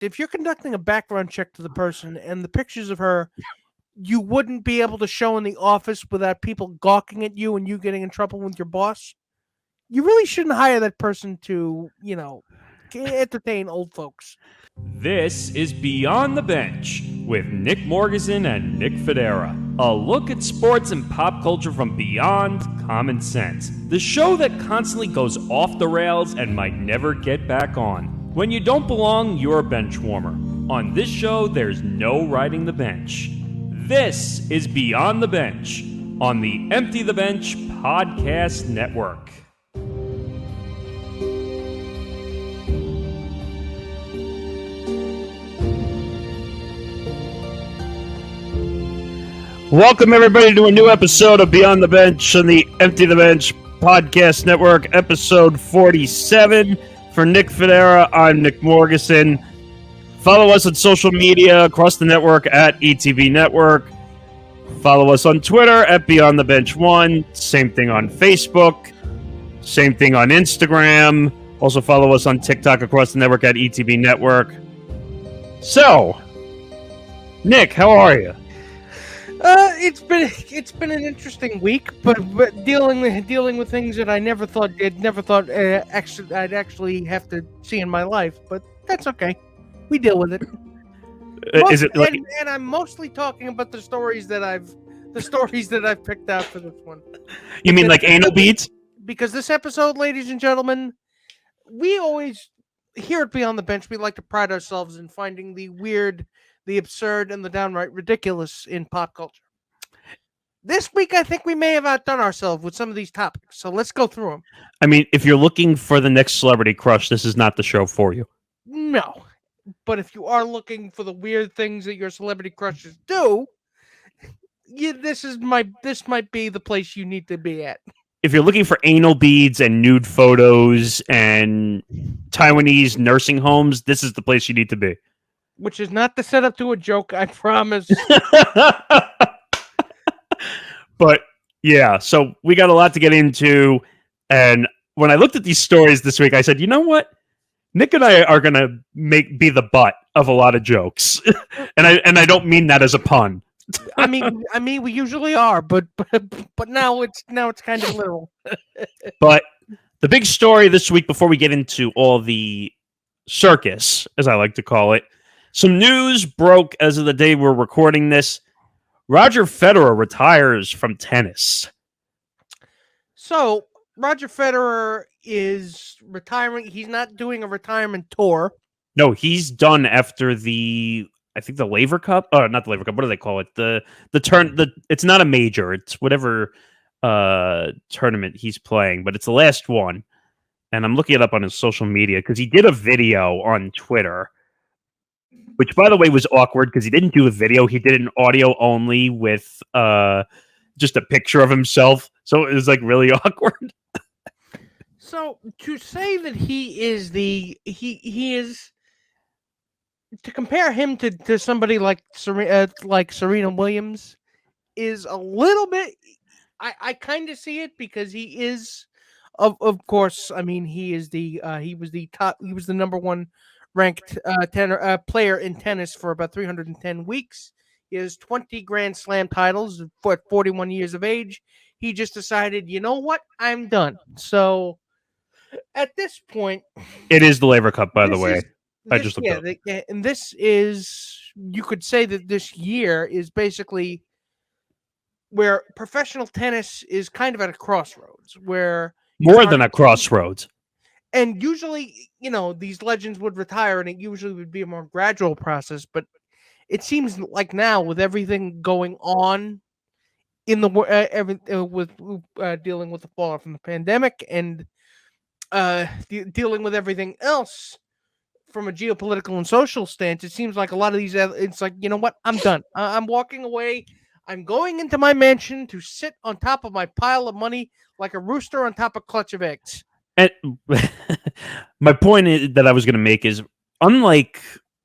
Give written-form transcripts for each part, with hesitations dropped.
if you're conducting a background check to the person and the pictures of her you wouldn't be able to show in the office without people gawking at you and you getting in trouble with your boss, you really shouldn't hire that person to, entertain old folks. This is Beyond the Bench with Nick Morgasen and Nick Fodera. A look at sports and pop culture from beyond common sense. The show that constantly goes off the rails and might never get back on. When you don't belong, you're a bench warmer. On this show, there's no riding the bench. This is Beyond the Bench on the Empty the Bench Podcast Network. Welcome, everybody, to a new episode of Beyond the Bench on the Empty the Bench Podcast Network, episode 47. For Nick Federa, I'm Nick Morgasen. Follow us on social media across the network at ETB Network. Follow us on Twitter at Beyond the Bench 1. Same thing on Facebook. Same thing on Instagram. Also follow us on TikTok across the network at ETB Network. So, Nick, how are you? It's been an interesting week, but dealing with things that I never thought I'd actually have to see in my life. But that's okay. We deal with it. Is it like... and I'm mostly talking about the stories that I've picked out for this one. You mean like anal beads? Because this episode, ladies and gentlemen, we always here at Beyond the Bench, we like to pride ourselves in finding the weird, the absurd, and the downright ridiculous in pop culture. This week, I think we may have outdone ourselves with some of these topics, so let's go through them. I mean, if you're looking for the next celebrity crush, this is not the show for you. No. But if you are looking for the weird things that your celebrity crushes do, this might be the place you need to be at. If you're looking for anal beads and nude photos and Taiwanese nursing homes, this is the place you need to be. Which is not the setup to a joke, I promise. But yeah, so we got a lot to get into. And when I looked at these stories this week, I said, you know what? Nick and I are gonna be the butt of a lot of jokes, and I don't mean that as a pun. I mean we usually are, but now it's kind of literal. But the big story this week, before we get into all the circus, as I like to call it, some news broke as of the day we're recording this. Roger Federer retires from tennis. So Roger Federer is retiring. He's not doing a retirement tour. No, he's done after the Laver Cup. Oh, not the Laver Cup. What do they call it? It's not a major. It's whatever tournament he's playing, but it's the last one. And I'm looking it up on his social media because he did a video on Twitter, which, by the way, was awkward because he didn't do a video. He did an audio only with just a picture of himself. So it was like really awkward. So to say that he is to compare him to somebody like Serena Williams is a little bit. I kind of see it because he is, of course. I mean, he was the number one ranked player in tennis for about 310 weeks. He has 20 Grand Slam titles at 41 years of age. He just decided, you know what, I'm done. So at this point, it is the Laver Cup, by the way. I just looked up. And this is, you could say that this year is basically where professional tennis is kind of at a crossroads, where more than a crossroads. And usually, these legends would retire, and it usually would be a more gradual process. But it seems like now, with everything going on in the with dealing with the fallout from the pandemic and dealing with everything else from a geopolitical and social stance, it seems like a lot of these. It's like, you know what? I'm done. I'm walking away. I'm going into my mansion to sit on top of my pile of money like a rooster on top of a clutch of eggs. And my point that I was going to make is, unlike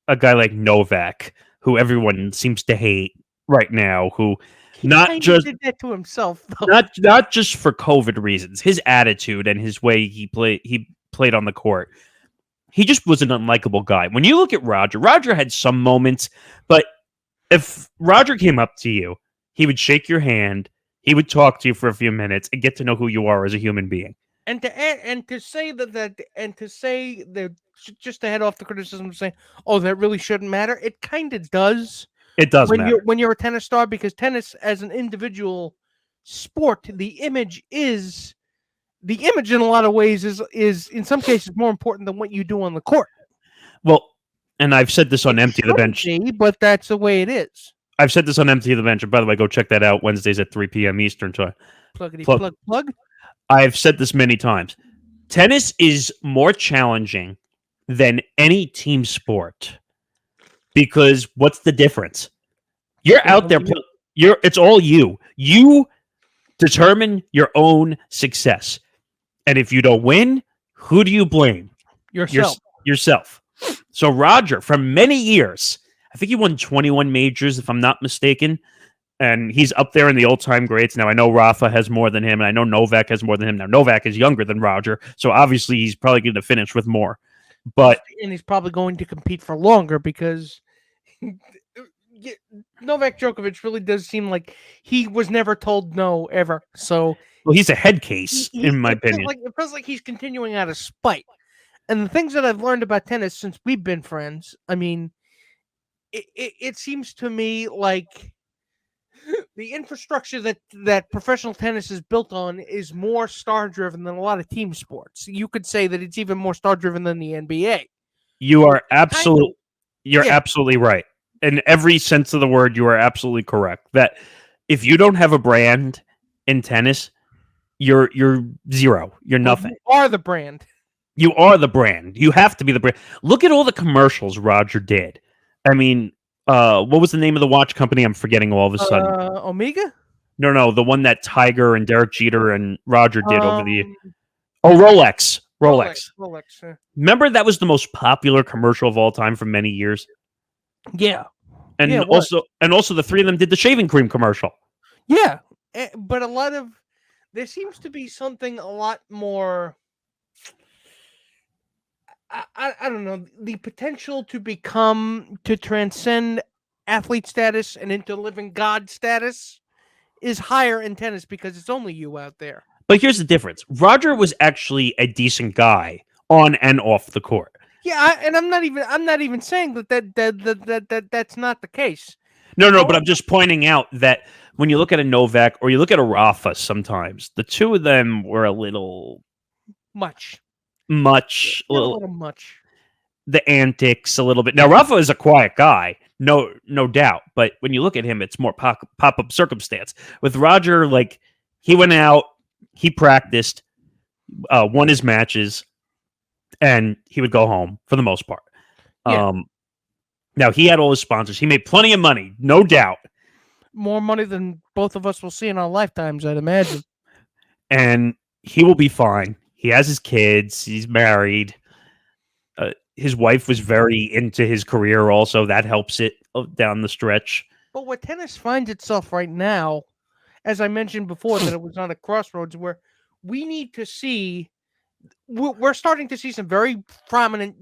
a guy like Novak, who everyone seems to hate right now, who he did that to himself, though. not just for COVID reasons, his attitude and his way he played on the court. he just was an unlikable guy. When you look at Roger had some moments, but if Roger came up to you, he would shake your hand, he would talk to you for a few minutes and get to know who you are as a human being. And to say that just to head off the criticism of saying, oh, that really shouldn't matter. It kind of does. It does matter. When you're a tennis star, because tennis as an individual sport, the image in a lot of ways is in some cases more important than what you do on the court. Well, and I've said this on Empty the Bench. But that's the way it is. I've said this on Empty the Bench. And by the way, go check that out Wednesdays at 3 p.m. Eastern time. Plug. I've said this many times. Tennis is more challenging than any team sport because what's the difference? You're out there. It's all you. You determine your own success. And if you don't win, who do you blame? Yourself. So Roger, for many years, I think he won 21 majors, if I'm not mistaken. And he's up there in the all-time greats. Now, I know Rafa has more than him, and I know Novak has more than him. Now, Novak is younger than Roger, so obviously he's probably going to finish with more. And he's probably going to compete for longer because Novak Djokovic really does seem like he was never told no, ever. So, well, he's a head case, in my opinion. It feels like he's continuing out of spite. And the things that I've learned about tennis since we've been friends, I mean, it seems to me like the infrastructure that professional tennis is built on is more star-driven than a lot of team sports. You could say that it's even more star-driven than the NBA. You are absolutely right. In every sense of the word, you are absolutely correct. That if you don't have a brand in tennis, you're zero. You're nothing. You are the brand. You are the brand. You have to be the brand. Look at all the commercials Roger did. I mean, what was the name of the watch company? I'm forgetting all of a sudden. Omega? No, the one that Tiger and Derek Jeter and Roger did over the. Oh, Rolex. Yeah. Remember that was the most popular commercial of all time for many years. Yeah, and also the three of them did the shaving cream commercial. Yeah, but there seems to be something a lot more. I don't know, the potential to transcend athlete status and into living God status is higher in tennis because it's only you out there. But here's the difference. Roger was actually a decent guy on and off the court. Yeah, and I'm not even saying that's not the case. No, but I'm just pointing out that when you look at a Novak or you look at a Rafa sometimes, the two of them were a little much. A little much. The antics a little bit. Now Rafa is a quiet guy, no doubt. But when you look at him, it's more pop-up circumstance. With Roger, like he went out, he practiced, won his matches, and he would go home for the most part. Yeah. Now he had all his sponsors. He made plenty of money, no doubt. More money than both of us will see in our lifetimes, I'd imagine. And he will be fine. He has his kids. He's married. His wife was very into his career also. That helps it down the stretch. But what tennis finds itself right now, as I mentioned before, that it was on a crossroads where we need to see, we're starting to see some very prominent,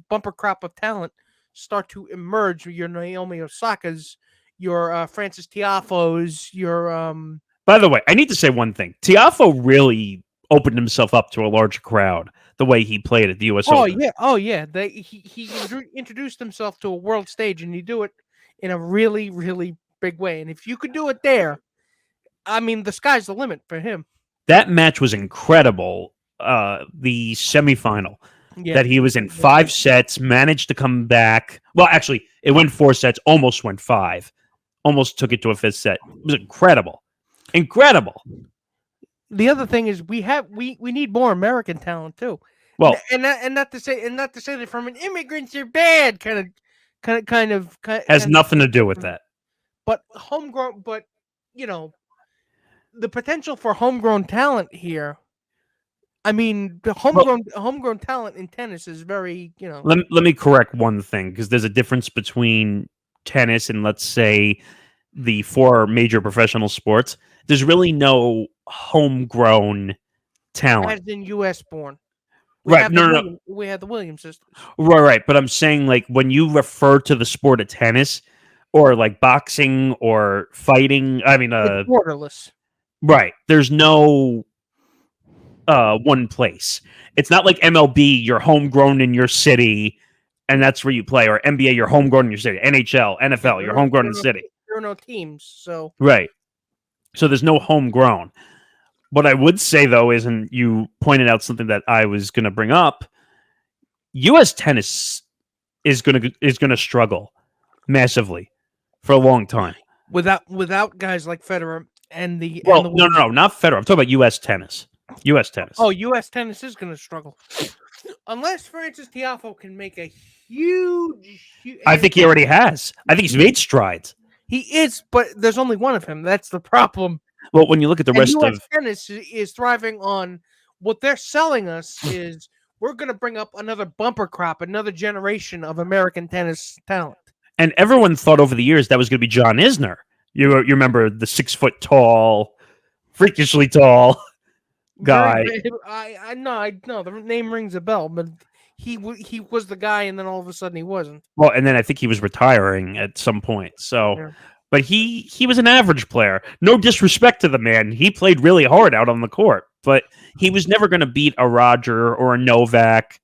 bumper crop of talent start to emerge. Your Naomi Osaka's, your Francis Tiafoe's, your... By the way, I need to say one thing. Tiafoe really opened himself up to a larger crowd the way he played at the U.S. Open. Oh yeah. He introduced himself to a world stage, and he do it in a really, really big way. And if you could do it there, I mean, the sky's the limit for him. That match was incredible. The semifinal that he was in 5 sets, managed to come back. Well, actually, it went 4 sets, almost went 5. Almost took it to a 5th set. It was incredible. Incredible. The other thing is we need more American talent too. Well, and not to say that from an immigrants are bad kind of has nothing to do with that. But homegrown, the potential for homegrown talent here. I mean, the homegrown talent in tennis is very, Let me correct one thing, because there's a difference between tennis and, let's say, the 4 major professional sports. There's really no homegrown talent. As in U.S. born. Right. No. We have the Williams sisters. Right. But I'm saying, like, when you refer to the sport of tennis or like boxing or fighting, I mean, It's borderless. right. There's no one place. It's not like MLB, you're homegrown in your city and that's where you play, or NBA, you're homegrown in your city. NHL, NFL, you're homegrown in the city. There are no teams, so right. So there's no homegrown. What I would say though is, and you pointed out something that I was going to bring up, U.S. tennis is going to struggle massively for a long time without guys like Federer and the no, not Federer. I'm talking about U.S. tennis. U.S. tennis. Oh, U.S. tennis is going to struggle unless Francis Tiafoe can make a huge. I think he already has. I think he's made strides. He is, but there's only one of him. That's the problem. Well, when you look at the rest US of tennis is thriving on what they're selling us is we're going to bring up another bumper crop, another generation of American tennis talent. And everyone thought over the years that was going to be John Isner. You remember the 6 foot tall, freakishly tall guy. I know the name rings a bell, but he was the guy, and then all of a sudden he wasn't. Well, and then I think he was retiring at some point. So, yeah. But he was an average player. No disrespect to the man, he played really hard out on the court, but he was never going to beat a Roger or a Novak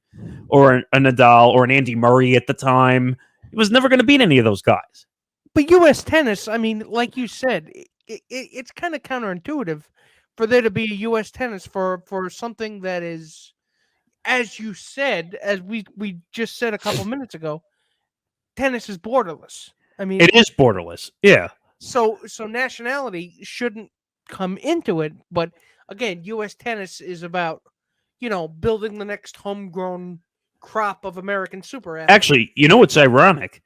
or a Nadal or an Andy Murray at the time. He was never going to beat any of those guys. But U.S. tennis, I mean, like you said, it's kind of counterintuitive for there to be a U.S. tennis for something that is, as you said, as we just said a couple minutes ago, tennis is borderless. I mean, it is borderless. Yeah. So nationality shouldn't come into it, but again, U.S. tennis is about, building the next homegrown crop of American super athletes. Actually, you know what's ironic?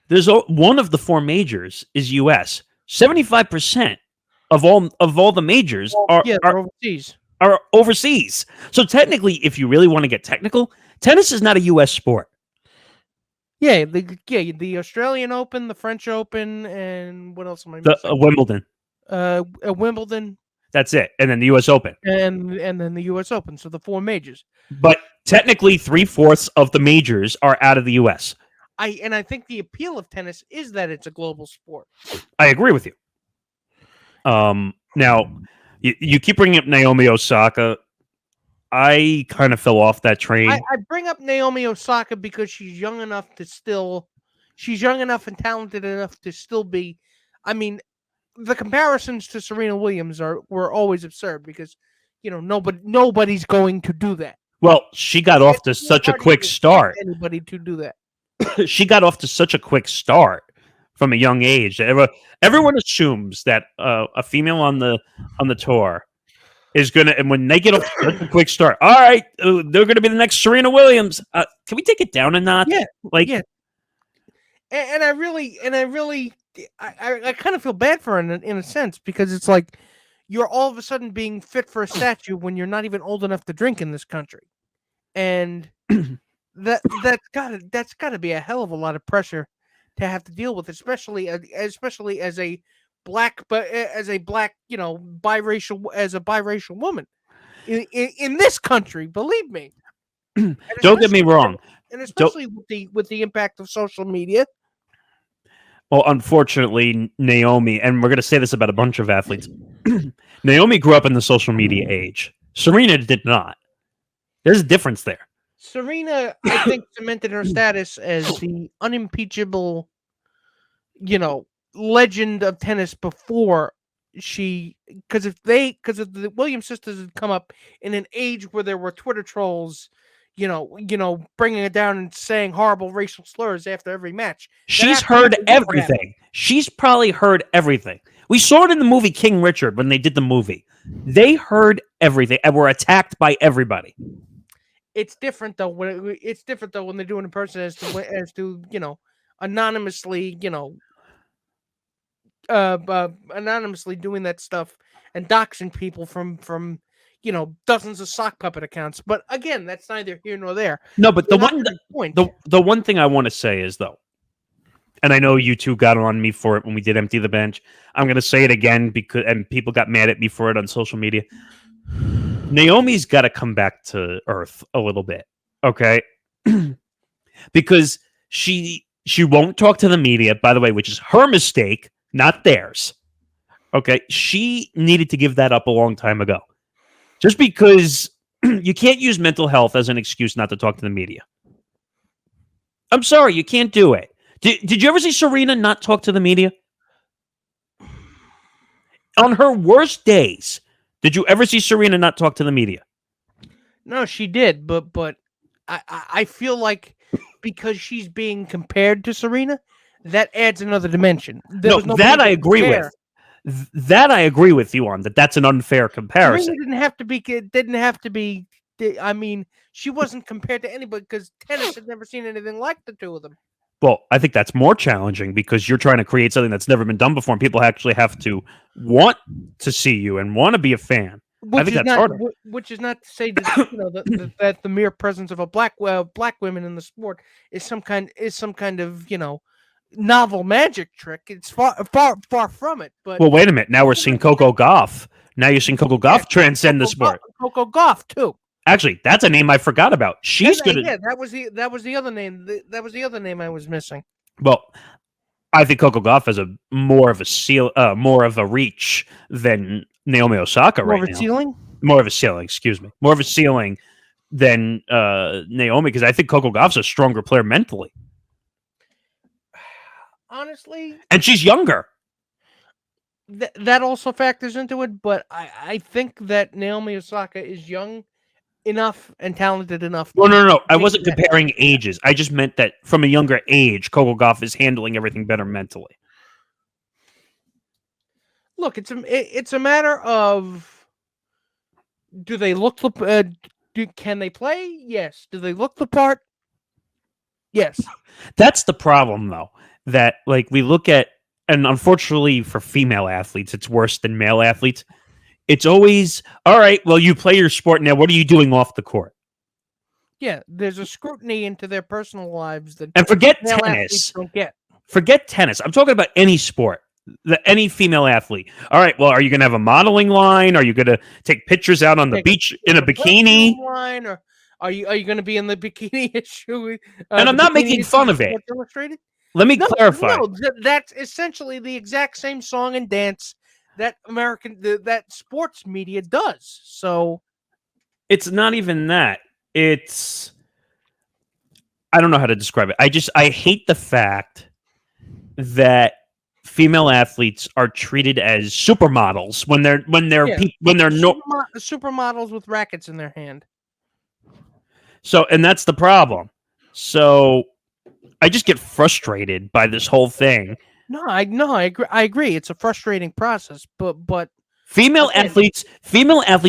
There's one of the four majors is U.S. 75% of all the majors are overseas. Are overseas. So technically, if you really want to get technical, tennis is not a U.S. sport. Yeah, the Australian Open, the French Open, and what else am I missing? Wimbledon. Wimbledon. That's it, and then the U.S. Open, and then the U.S. Open. So the four majors. But technically, 3/4 of the majors are out of the U.S. I think the appeal of tennis is that it's a global sport. I agree with you. Now, you keep bringing up Naomi Osaka. I kind of fell off that train. I bring up Naomi Osaka because she's young enough and talented enough to still be. I mean, the comparisons to Serena Williams were always absurd because, nobody's going to do that. Well, she got off to such a quick start. Anybody to do that? She got off to such a quick start from a young age. Everyone assumes that a female on the tour is gonna, and when they get off to such a quick start, all right, they're gonna be the next Serena Williams. Can we take it down a notch? Yeah. And I kind of feel bad for her in a sense because it's like you're all of a sudden being fit for a statue when you're not even old enough to drink in this country, and that's gotta be a hell of a lot of pressure to have to deal with, especially as a black, biracial woman in this country. Believe me. Don't get me wrong, and especially with the impact of social media. Well, unfortunately, Naomi, and we're going to say this about a bunch of athletes, Naomi grew up in the social media age. Serena did not. There's a difference there. Serena, I think, cemented her status as the unimpeachable, legend of tennis before because if the Williams sisters had come up in an age where there were Twitter trolls, bringing it down and saying horrible racial slurs after every match. She's heard everything. She's probably heard everything. We saw it in the movie King Richard when they did the movie. They heard everything and were attacked by everybody. It's different though when they're doing a person as to anonymously anonymously doing that stuff and doxing people from dozens of sock puppet accounts. But again, that's neither here nor there. No, but the one thing I want to say is though, and I know you two got on me for it when we did Empty the Bench. I'm going to say it again and people got mad at me for it on social media. Naomi's got to come back to earth a little bit, okay? Because she won't talk to the media, by the way, which is her mistake, not theirs. Okay, she needed to give that up a long time ago. Just because you can't use mental health as an excuse not to talk to the media. I'm sorry, you can't do it. Did you ever see Serena not talk to the media? On her worst days, did you ever see Serena not talk to the media? No, she did, but I feel like because she's being compared to Serena, that adds another dimension. No, that I agree with. That I agree with you on. That's an unfair comparison. Serena didn't have to be. I mean, she wasn't compared to anybody because tennis had never seen anything like the two of them. Well, I think that's more challenging because you're trying to create something that's never been done before, and people actually have to want to see you and want to be a fan. I think that's harder. Which is not to say that that the mere presence of a black women in the sport is some kind of novel magic trick. It's far from it. But well, wait a minute. Now we're seeing Coco Gauff. Now you're seeing Coco Gauff transcend the sport. Coco Gauff too. Actually, that's a name I forgot about. She's good. Yeah, that was the other name. That was the other name I was missing. Well, I think Coco Gauff has more of a reach than Naomi Osaka right now. More of a ceiling? More of a ceiling, excuse me. More of a ceiling than Naomi, because I think Coco Gauff's a stronger player mentally. Honestly. And she's younger. That also factors into it, but I think that Naomi Osaka is young enough and talented enough. No. I wasn't comparing ages. I just meant that from a younger age, Coco Gauff is handling everything better mentally. Look, it's a matter of do they look can they play? Yes. Do they look the part? Yes. That's the problem, though. That we look at, and unfortunately for female athletes, it's worse than male athletes. It's always, all right, well, you play your sport now. What are you doing off the court? Yeah, there's a scrutiny into their personal lives that and forget male tennis. Don't get. Forget tennis. I'm talking about any sport. Any female athlete. All right, well, are you going to have a modeling line? Are you going to take pictures out on the beach in a bikini? Line, or are you going to be in the bikini issue? And I'm not making fun of it. Illustrated? Let me clarify. No, that's essentially the exact same song and dance that that sports media does. So it's not even that. It's, I don't know how to describe it. I hate the fact that female athletes are treated as supermodels when they're supermodels with rackets in their hand. So, and that's the problem. So I just get frustrated by this whole thing. No, I agree. It's a frustrating process, but female athletes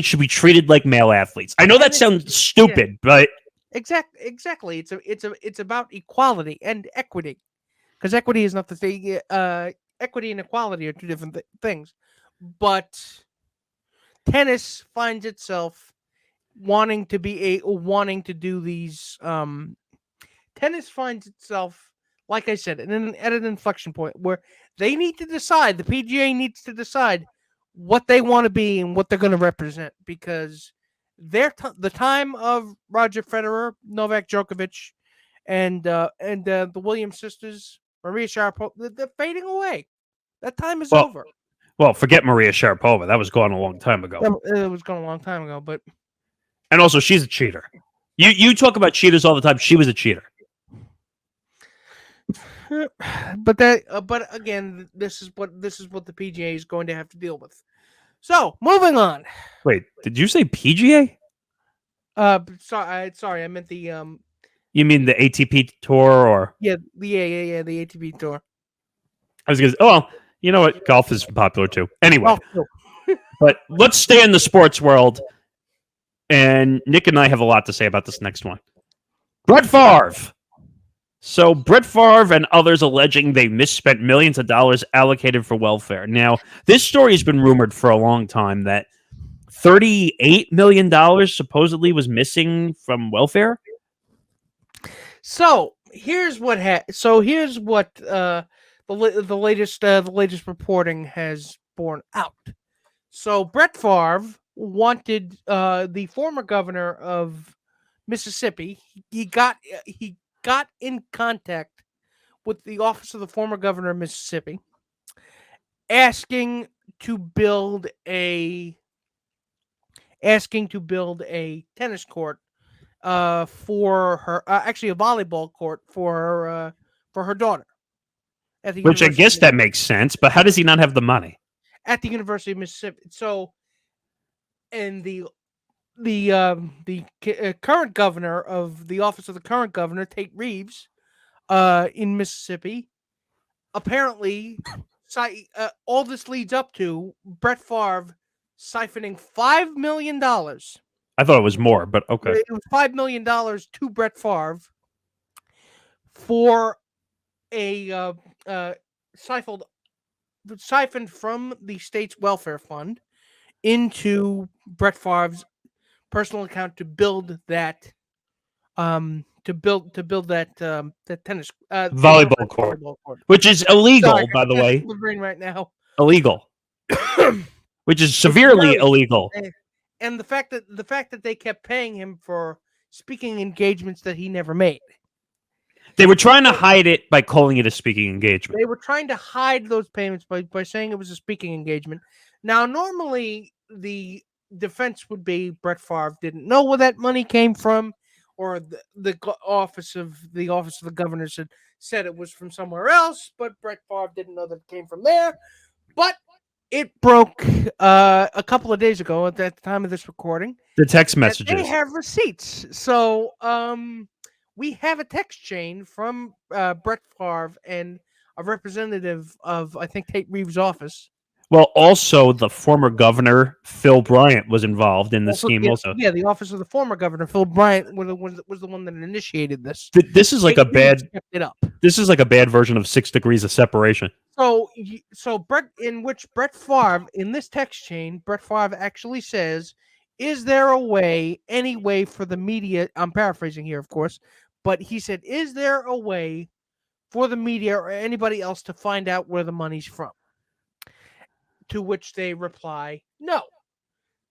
should be treated like male athletes. I know that sounds stupid, but exactly. It's about equality and equity, because equity is not the thing. Equity and equality are two different things. But tennis finds itself wanting to do these. Tennis finds itself, like I said, at an inflection point where they need to decide. The PGA needs to decide what they want to be and what they're going to represent, because the time of Roger Federer, Novak Djokovic, and the Williams sisters, Maria Sharapova, they're fading away. That time is over. Well, forget Maria Sharapova. That was gone a long time ago. It was gone a long time ago, but and also she's a cheater. You talk about cheaters all the time. She was a cheater. But again, this is what the PGA is going to have to deal with. So, moving on. Wait, did you say PGA? Sorry, I meant the You mean the ATP tour, or the ATP tour. I was gonna say, oh, well, you know what? Golf is popular too. Anyway, but let's stay in the sports world. And Nick and I have a lot to say about this next one. Brett Favre. So Brett Favre and others alleging they misspent millions of dollars allocated for welfare. Now, this story has been rumored for a long time that $38 million supposedly was missing from welfare. So here's what the latest reporting has borne out. So Brett Favre wanted the former governor of Mississippi. He got in contact with the office of the former governor of Mississippi, asking to build a tennis court for her, actually a volleyball court for her daughter at the Which I University of guess that Mississippi. makes sense, but how does he not have the money? At the University of Mississippi. So, and the current governor of the office of the current governor, Tate Reeves, in Mississippi, apparently, all this leads up to Brett Favre siphoning $5 million. I thought it was more, but okay. It was $5 million to Brett Favre for a siphoned from the state's welfare fund into Brett Favre's personal account to build that that tennis Volleyball court, volleyball court. which is illegal, Sorry, by the I way. can't the brain right now. Illegal, which is severely illegal. And the fact that they kept paying him for speaking engagements that he never made. They were trying to hide it by calling it a speaking engagement. They were trying to hide those payments by saying it was a speaking engagement. Now, normally the defense would be Brett Favre didn't know where that money came from, or the office of the governor said it was from somewhere else, but Brett Favre didn't know that it came from there. But it broke a couple of days ago at the time of this recording. The text That messages. they have receipts. So we have a text chain from Brett Favre and a representative of, I think, Tate Reeves' office. Well, also the former governor Phil Bryant was involved in the scheme. Yeah, the office of the former governor Phil Bryant was the one that initiated this. This is like Tate a bad. Reeves kept it up. This is like a bad version of 6 Degrees of Separation. So Brett, in which Brett Favre, in this text chain, Brett Favre actually says, "Is there any way for the media?" I'm paraphrasing here, of course, but he said, "Is there a way for the media or anybody else to find out where the money's from?" To which they reply, "No."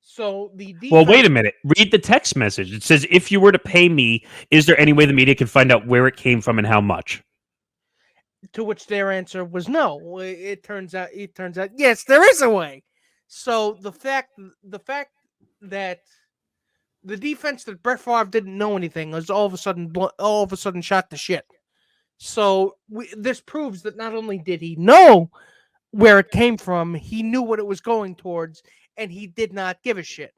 So Well, wait a minute. Read the text message. It says, "If you were to pay me, is there any way the media can find out where it came from and how much?" To which their answer was no. It turns out yes, there is a way. So the fact that the defense that Brett Favre didn't know anything was all of a sudden shot to shit. So this proves that not only did he know where it came from, he knew what it was going towards, and he did not give a shit.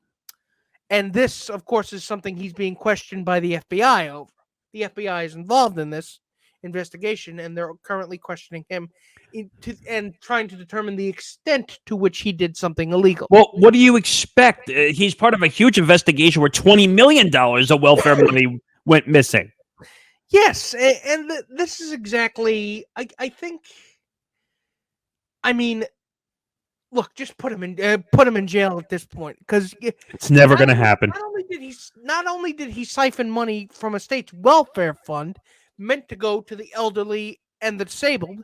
And this, of course, is something he's being questioned by the FBI over. The FBI is involved in this investigation, and they're currently questioning him and trying to determine the extent to which he did something illegal. Well, what do you expect? He's part of a huge investigation where $20 million of welfare money went missing. Yes, and this is exactly, I think. I mean, look, just put him in jail at this point, because it's never going to happen. Not only did he siphon money from a state's welfare fund meant to go to the elderly and the disabled,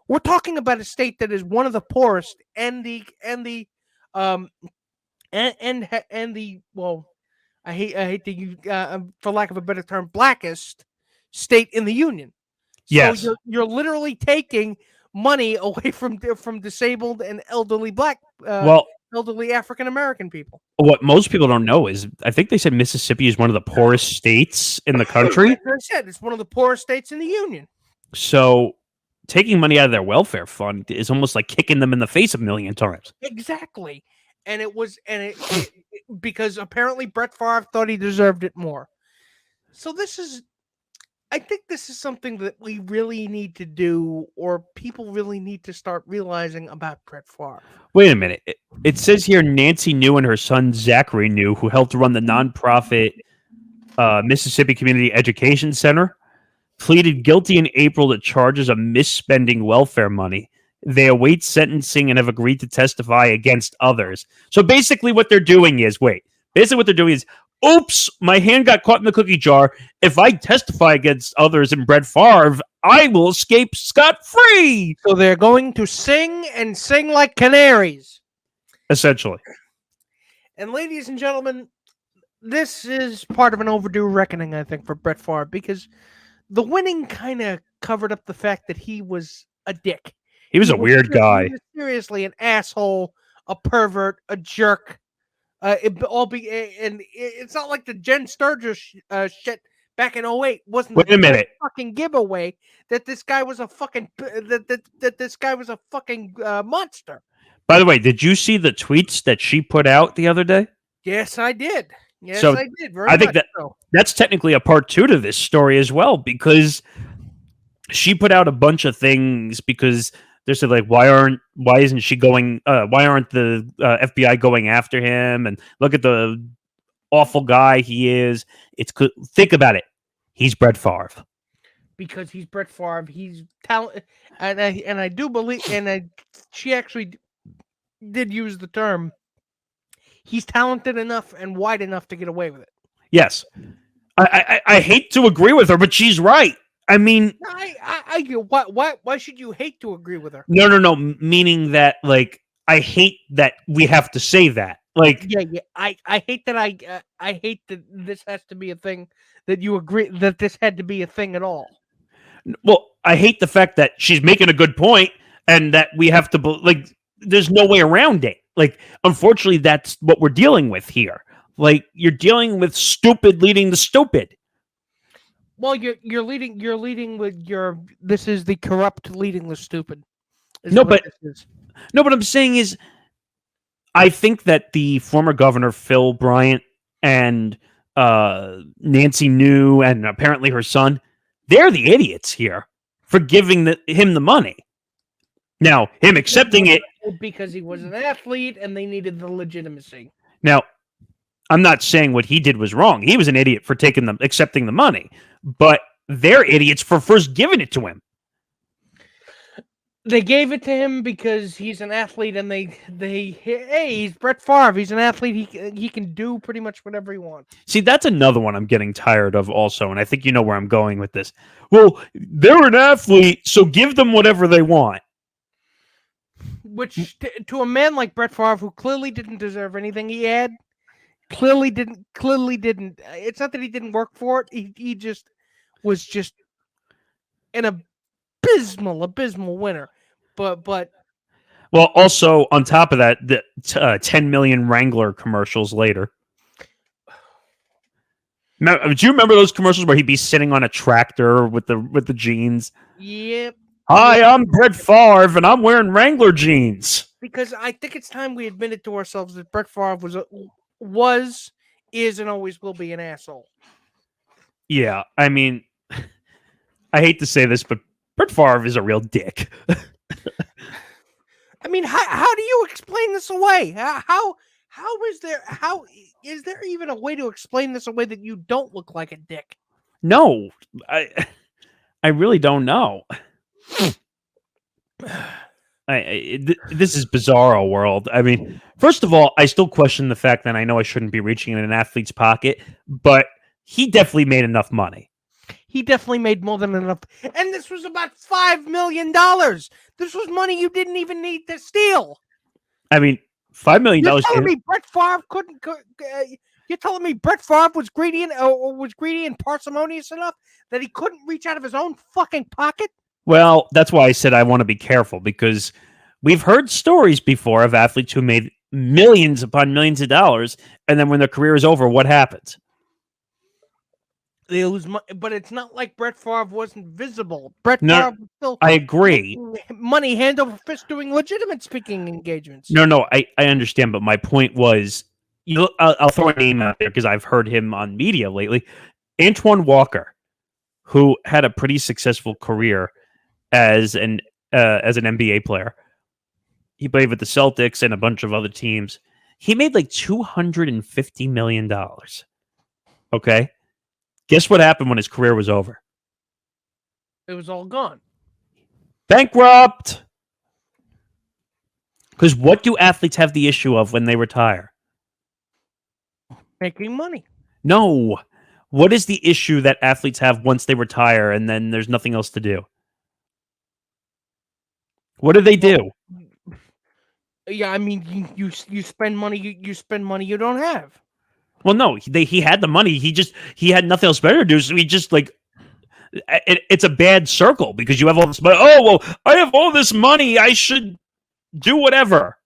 we're talking about a state that is one of the poorest and the well, I hate to use, for lack of a better term, blackest state in the union. So yes, you're literally taking money away from disabled and elderly elderly African American people. What most people don't know is, I think they said Mississippi is one of the poorest states in the country. Like I said, it's one of the poorest states in the union. So taking money out of their welfare fund is almost like kicking them in the face a million times. Exactly. And because apparently Brett Favre thought he deserved it more. So I think this is something that we really need to do, or people really need to start realizing about Brett Favre. Wait a minute. It says here Nancy New and her son Zachary New, who helped run the nonprofit Mississippi Community Education Center, pleaded guilty in April to charges of misspending welfare money. They await sentencing and have agreed to testify against others. So basically what they're doing is, oops, my hand got caught in the cookie jar. If I testify against others in Brett Favre, I will escape scot-free. So they're going to sing and sing like canaries. Essentially. And ladies and gentlemen, this is part of an overdue reckoning, I think, for Brett Favre, because the winning kind of covered up the fact that he was a dick. He was a weird guy. He was seriously an asshole, a pervert, a jerk. It's not like the Jen Sturgis shit back in 08 wasn't Wait a minute. fucking giveaway that this guy was a fucking that this guy was a fucking monster. By the way, did you see the tweets that she put out the other day? Yes, I did. Yes, So, I did. Very I think much so. that's technically a part 2 to this story as well, because she put out a bunch of things because they said, like, why aren't the FBI going after him, and look at the awful guy he is. Think about it. He's Brett Favre. Because he's Brett Favre, he's talented, and I do believe, she actually did use the term. He's talented enough and wide enough to get away with it. Yes, I hate to agree with her, but she's right. I mean, why should you hate to agree with her? No. Meaning that, like, I hate that we have to say that. Like, yeah. I hate that I hate that this has to be a thing, that you agree that this had to be a thing at all. Well, I hate the fact that she's making a good point, and that we have to, like, there's no way around it. Like, unfortunately, that's what we're dealing with here. Like, you're dealing with stupid leading the stupid. Well, you're leading with your. This is the corrupt leading the stupid. But I'm saying is, I think that the former governor Phil Bryant and Nancy New and apparently her son, they're the idiots here for giving him the money. Now, him accepting it because he was an athlete and they needed the legitimacy. Now, I'm not saying what he did was wrong. He was an idiot for accepting the money, but they're idiots for first giving it to him. They gave it to him because he's an athlete, and hey, he's Brett Favre. He's an athlete. He can do pretty much whatever he wants. See, that's another one I'm getting tired of also, and I think you know where I'm going with this. Well, they're an athlete, so give them whatever they want. Which, to a man like Brett Favre, who clearly didn't deserve anything he had, clearly didn't. It's not that he didn't work for it. He just was just an abysmal winner. But well, also on top of that, the 10 million Wrangler commercials later. Now, do you remember those commercials where he'd be sitting on a tractor with the jeans? Yep. Hi, I'm Brett Favre, and I'm wearing Wrangler jeans. Because I think it's time we admitted to ourselves that Brett Favre is, and always will be an asshole. Yeah, I mean, I hate to say this, but Brett Favre is a real dick. I mean, how do you explain this away? How is there even a way to explain this away that you don't look like a dick? No, I really don't know. This is bizarro world. I mean, first of all, I still question the fact that I know I shouldn't be reaching in an athlete's pocket, but he definitely made enough money. He definitely made more than enough. And this was about $5 million. This was money you didn't even need to steal. I mean, $5 million. You're telling me Brett Favre you're telling me Brett Favre was greedy and parsimonious enough that he couldn't reach out of his own fucking pocket? Well, that's why I said I want to be careful, because we've heard stories before of athletes who made millions upon millions of dollars, and then when their career is over, what happens? They lose money, but it's not like Brett Favre wasn't visible. Favre was still I agree. Money hand over fist doing legitimate speaking engagements. No, I understand, but my point was, I'll throw a name out there because I've heard him on media lately. Antoine Walker, who had a pretty successful career as an NBA player. He played with the Celtics and a bunch of other teams. He made like $250 million. Okay? Guess what happened when his career was over? It was all gone. Bankrupt! Because what do athletes have the issue of when they retire? Making money. No. What is the issue that athletes have once they retire and then there's nothing else to do? What do they do? Yeah, I mean, you spend money you spend money you don't have. Well, no, he had the money. He had nothing else better to do. So he just like it's a bad circle because you have all this money. Oh well, I have all this money. I should do whatever.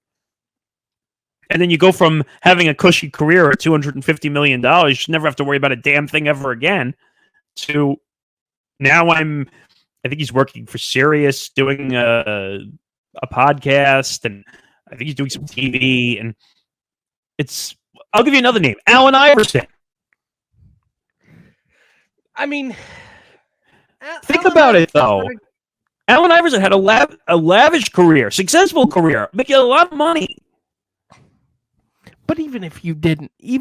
And then you go from having a cushy career at $250 million, you should never have to worry about a damn thing ever again, to now I think he's working for Sirius, doing a podcast, and I think he's doing some TV, and I'll give you another name, Allen Iverson. I mean, think about it, though. Allen Iverson had a lavish career, successful career, making a lot of money. But even if you didn't, you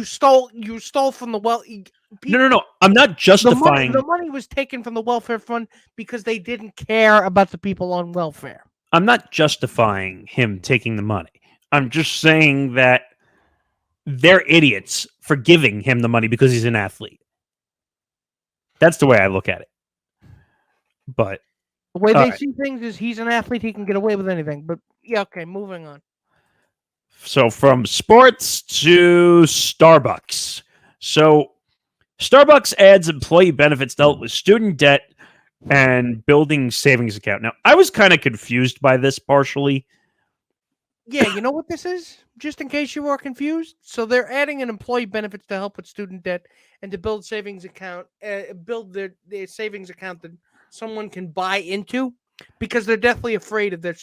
stole from the No. I'm not justifying. The money was taken from the welfare fund because they didn't care about the people on welfare. I'm not justifying him taking the money. I'm just saying that they're idiots for giving him the money because he's an athlete. That's the way I look at it. But the way they see things is he's an athlete, he can get away with anything. But yeah, okay, moving on. So from sports to Starbucks. So Starbucks adds employee benefits dealt with student debt and building savings account. Now, I was kind of confused by this partially. Yeah, you know what this is? Just in case you were confused. So they're adding an employee benefits to help with student debt and to build savings account, build their savings account that someone can buy into, because they're deathly afraid of their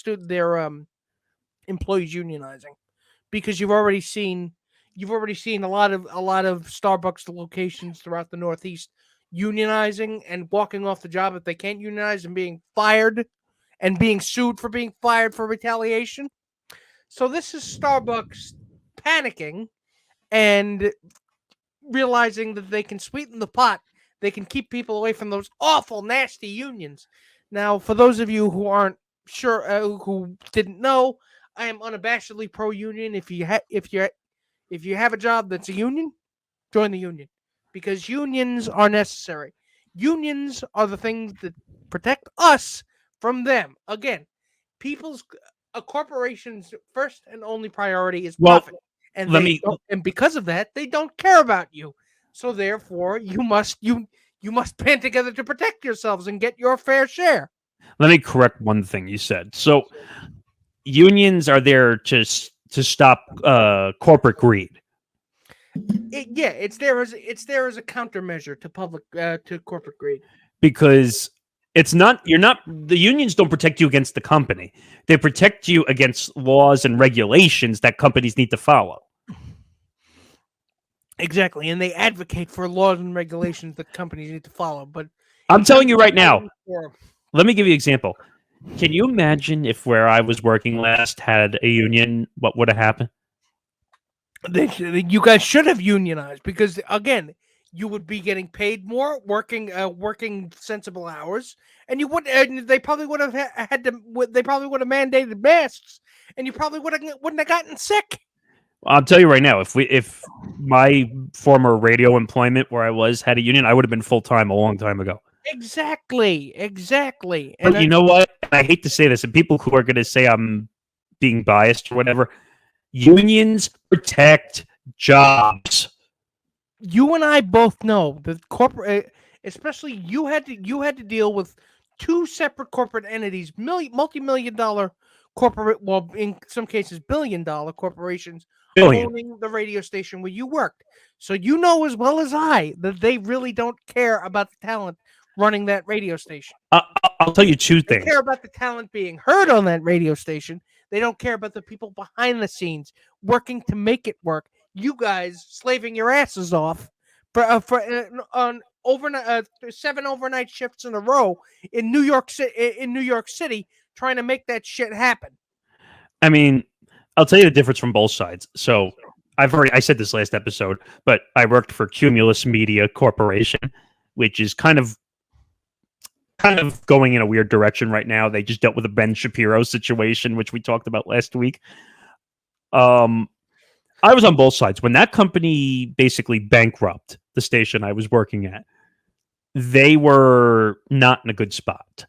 employees unionizing. Because you've already seen a lot of Starbucks locations throughout the Northeast unionizing and walking off the job if they can't unionize and being fired and being sued for being fired for retaliation. So this is Starbucks panicking and realizing that they can sweeten the pot. They can keep people away from those awful, nasty unions. Now, for those of you who aren't sure, who didn't know, I am unabashedly pro-union. If you have a job that's a union, join the union, because unions are necessary. Unions are the things that protect us from them. Again, a corporation's first and only priority is profit, and because of that, they don't care about you. So therefore, you must band together to protect yourselves and get your fair share. Let me correct one thing you said. So unions are there to stop corporate greed. It's there as a countermeasure to corporate greed. Because the unions don't protect you against the company. They protect you against laws and regulations that companies need to follow. Exactly, and they advocate for laws and regulations that companies need to follow. But I'm telling you right now, let me give you an example. Can you imagine if where I was working last had a union, what would have happened? You guys should have unionized, because again, you would be getting paid more, working sensible hours, and they probably would have mandated masks, and you probably wouldn't have gotten sick. I'll tell you right now, if my former radio employment where I was had a union, I would have been full time a long time ago. Exactly. But you know what? I hate to say this, and people who are going to say I'm being biased or whatever, unions protect jobs. You and I both know that corporate, especially you had to deal with two separate corporate entities, multi-million dollar corporate, well, in some cases, billion-dollar corporations owning the radio station where you worked. So you know as well as I that they really don't care about the talent running that radio station. I'll tell you two things. They care about the talent being heard on that radio station. They don't care about the people behind the scenes working to make it work. You guys slaving your asses off on overnight 7 overnight shifts in a row in New York City, trying to make that shit happen. I mean, I'll tell you the difference from both sides. So I said this last episode, but I worked for Cumulus Media Corporation, which is kind of going in a weird direction right now. They just dealt with a Ben Shapiro situation, which we talked about last week. I was on both sides. When that company basically bankrupt the station I was working at, they were not in a good spot.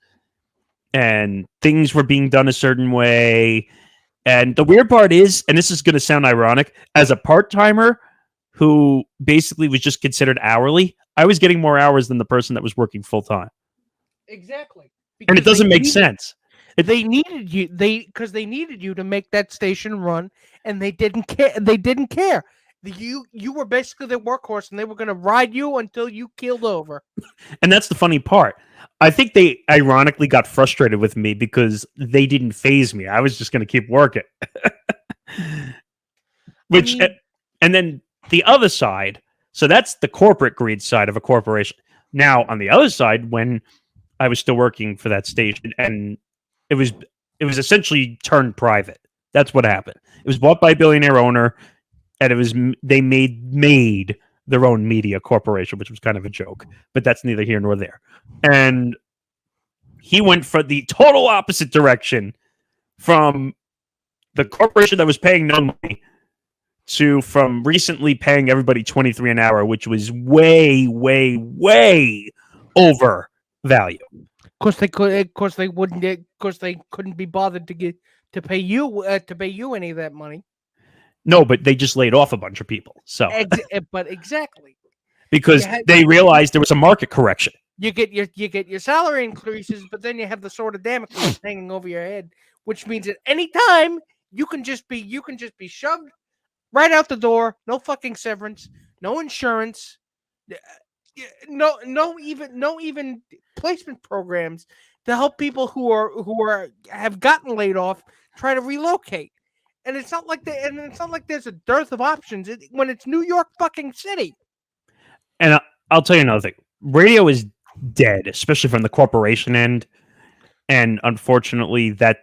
and things were being done a certain way. And the weird part is, and this is going to sound ironic, as a part-timer who basically was just considered hourly, I was getting more hours than the person that was working full-time. Exactly. And it doesn't make sense. They needed you. Because they needed you to make that station run, and they didn't care. They didn't care. You were basically their workhorse, and they were going to ride you until you keeled over. And that's the funny part. I think they ironically got frustrated with me because they didn't phase me. I was just going to keep working. And then the other side, so that's the corporate greed side of a corporation. Now, on the other side, when I was still working for that station, and it was essentially turned private. That's what happened. It was bought by a billionaire owner, and they made their own media corporation, which was kind of a joke, but that's neither here nor there. And he went for the total opposite direction from the corporation that was paying no money from recently paying everybody $23 an hour, which was way, way, way over value. Of course they couldn't be bothered to pay you any of that money. No, but they just laid off a bunch of people. So, but exactly because they realized there was a market correction. You get your salary increases, but then you have the sword of Damocles hanging over your head, which means at any time you can just be shoved right out the door. No fucking severance, no insurance, no even placement programs to help people who have gotten laid off try to relocate. And it's not like there's a dearth of options when it's New York fucking City. And I'll tell you another thing. Radio is dead, especially from the corporation end. And unfortunately, that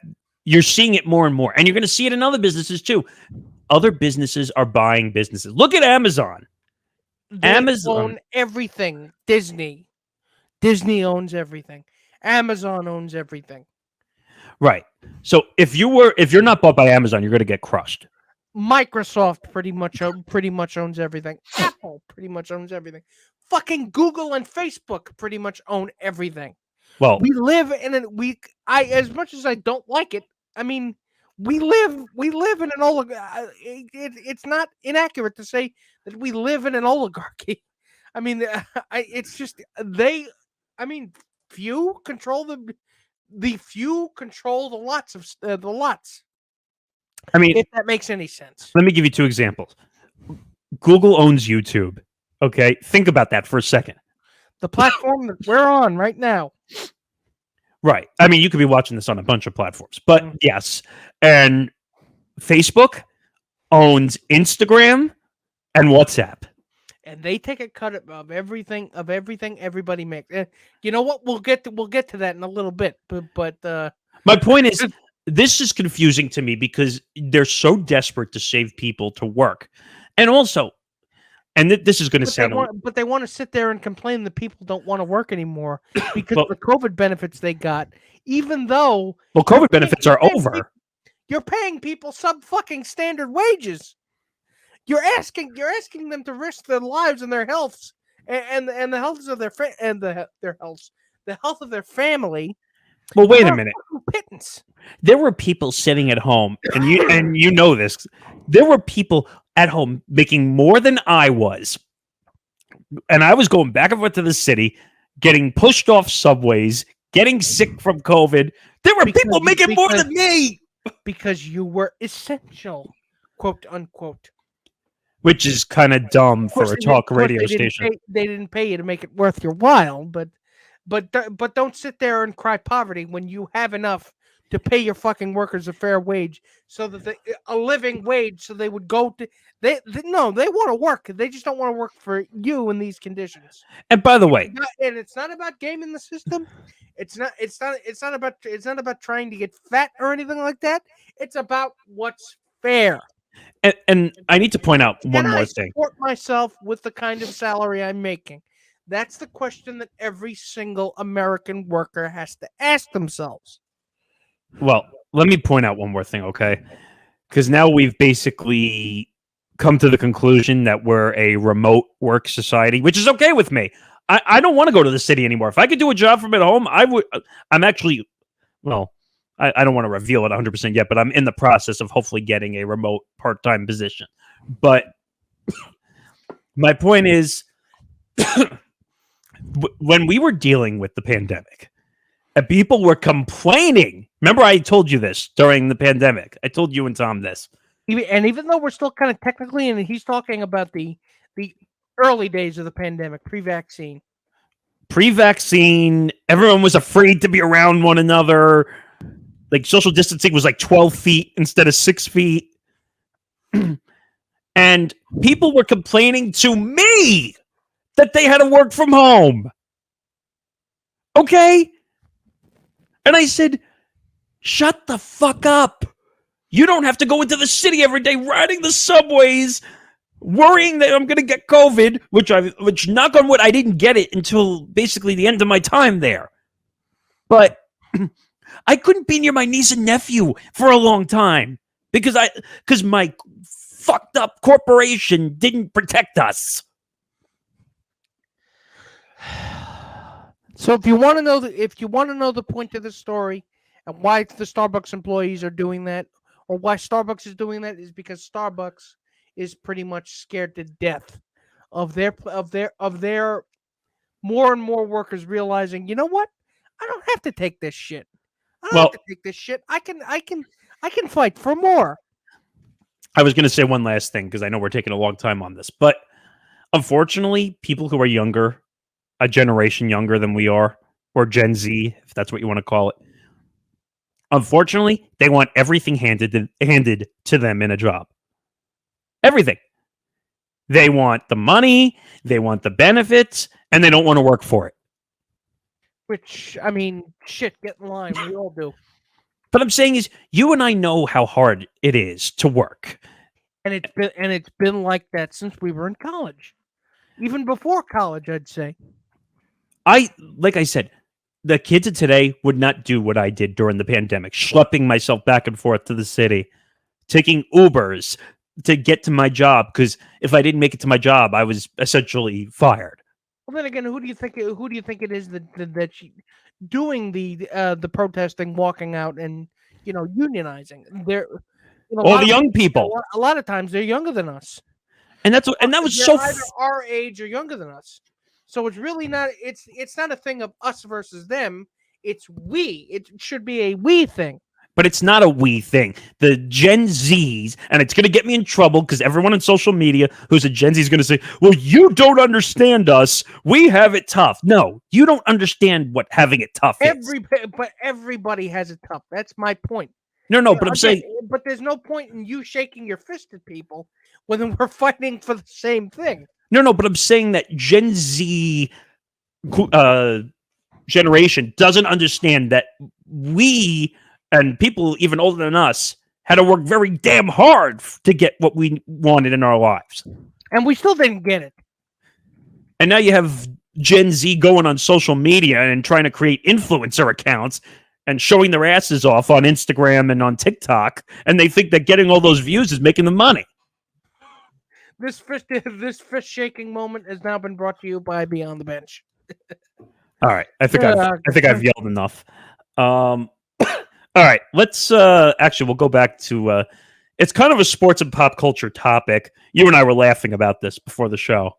you're seeing it more and more. And you're going to see it in other businesses too. Other businesses are buying businesses. Look at Amazon. Amazon own everything. Disney owns everything. Amazon owns everything. Right. So if you're not bought by Amazon, you're going to get crushed. Microsoft pretty much owns everything. Apple pretty much owns everything. Fucking Google and Facebook pretty much own everything. Well, we live in as much as I don't like it, I mean, we live in an oligarchy. It's not inaccurate to say that we live in an oligarchy. I mean, it's just few control the few control the lots of the lots. I mean, if that makes any sense. Let me give you two examples. Google owns YouTube. Okay, think about that for a second. The platform that we're on right now. Right. I mean, you could be watching this on a bunch of platforms, but yes. And Facebook owns Instagram and WhatsApp. And they take a cut of everything everybody makes. You know what? We'll get to that in a little bit. But my point is, this is confusing to me because they're so desperate to save people to work, and also, and this is going to sound, but they want to sit there and complain that people don't want to work anymore because the COVID benefits they got, even though COVID benefits are over. You're paying people sub fucking standard wages. You're asking them to risk their lives and their healths and the health of the health of their family. Well, wait a minute. There were people sitting at home, and you know this. There were people at home making more than I was, and I was going back and forth to the city, getting pushed off subways, getting sick from COVID. There were people making more than me because you were essential, quote unquote. Which is kind of dumb for a talk radio station. They didn't pay you to make it worth your while, but don't sit there and cry poverty when you have enough to pay your fucking workers a fair wage, so that a living wage, so they would go to they want to work. They just don't want to work for you in these conditions. And by the way, it's not about gaming the system. It's not about trying to get fat or anything like that. It's about what's fair. And I need to point out one more thing. I support myself with the kind of salary I'm making. That's the question that every single American worker has to ask themselves. Well, let me point out one more thing, okay? Because now we've basically come to the conclusion that we're a remote work society, which is okay with me. I don't want to go to the city anymore. If I could do a job from at home, I would. I'm actually well, I don't want to reveal it 100% yet, but I'm in the process of hopefully getting a remote part-time position. But my point is, when we were dealing with the pandemic, and people were complaining. Remember, I told you this during the pandemic. I told you and Tom this. Even though we're still kind of technically, and he's talking about the early days of the pandemic, pre-vaccine. Pre-vaccine, everyone was afraid to be around one another. Like, social distancing was like 12 feet instead of 6 feet. And people were complaining to me that they had to work from home. Okay? And I said, shut the fuck up. You don't have to go into the city every day riding the subways, worrying that I'm going to get COVID, which knock on wood, I didn't get it until basically the end of my time there. But I couldn't be near my niece and nephew for a long time because my fucked up corporation didn't protect us. So if you want to know the point of the story and why the Starbucks employees are doing that, or why Starbucks is doing that, is because Starbucks is pretty much scared to death of their more and more workers realizing, you know what? I don't have to take this shit. I don't have to take this shit. I can fight for more. I was going to say one last thing because I know we're taking a long time on this, but unfortunately, people who are younger, a generation younger than we are, or Gen Z, if that's what you want to call it, unfortunately, they want everything handed to them in a job. Everything. They want the money, they want the benefits, and they don't want to work for it. Which, I mean, shit, get in line. We all do. But I'm saying is, you and I know how hard it is to work. And it's been like that since we were in college. Even before college, I'd say. Like I said, the kids of today would not do what I did during the pandemic, schlepping myself back and forth to the city, taking Ubers to get to my job, because if I didn't make it to my job, I was essentially fired. Well, then again, who do you think it is that doing the protesting, walking out, and unionizing? They're all the young people. A lot of times they're younger than us, and that was so either our age or younger than us. So it's really not. It's not a thing of us versus them. It's we. It should be a we thing. But it's not a we thing. The Gen Zs, and it's going to get me in trouble because everyone on social media who's a Gen Z is going to say, well, you don't understand us. We have it tough. No, you don't understand what having it tough is. But everybody has it tough. That's my point. No, but I'm saying... But there's no point in you shaking your fist at people when we're fighting for the same thing. No, but I'm saying that Gen Z generation doesn't understand that we... and people even older than us had to work very damn hard to get what we wanted in our lives. And we still didn't get it. And now you have Gen Z going on social media and trying to create influencer accounts and showing their asses off on Instagram and on TikTok. And they think that getting all those views is making them money. This fist shaking moment has now been brought to you by Beyond the Bench. All right. I think I've yelled enough. All right, let's actually we'll go back to it's kind of a sports and pop culture topic. You and I were laughing about this before the show.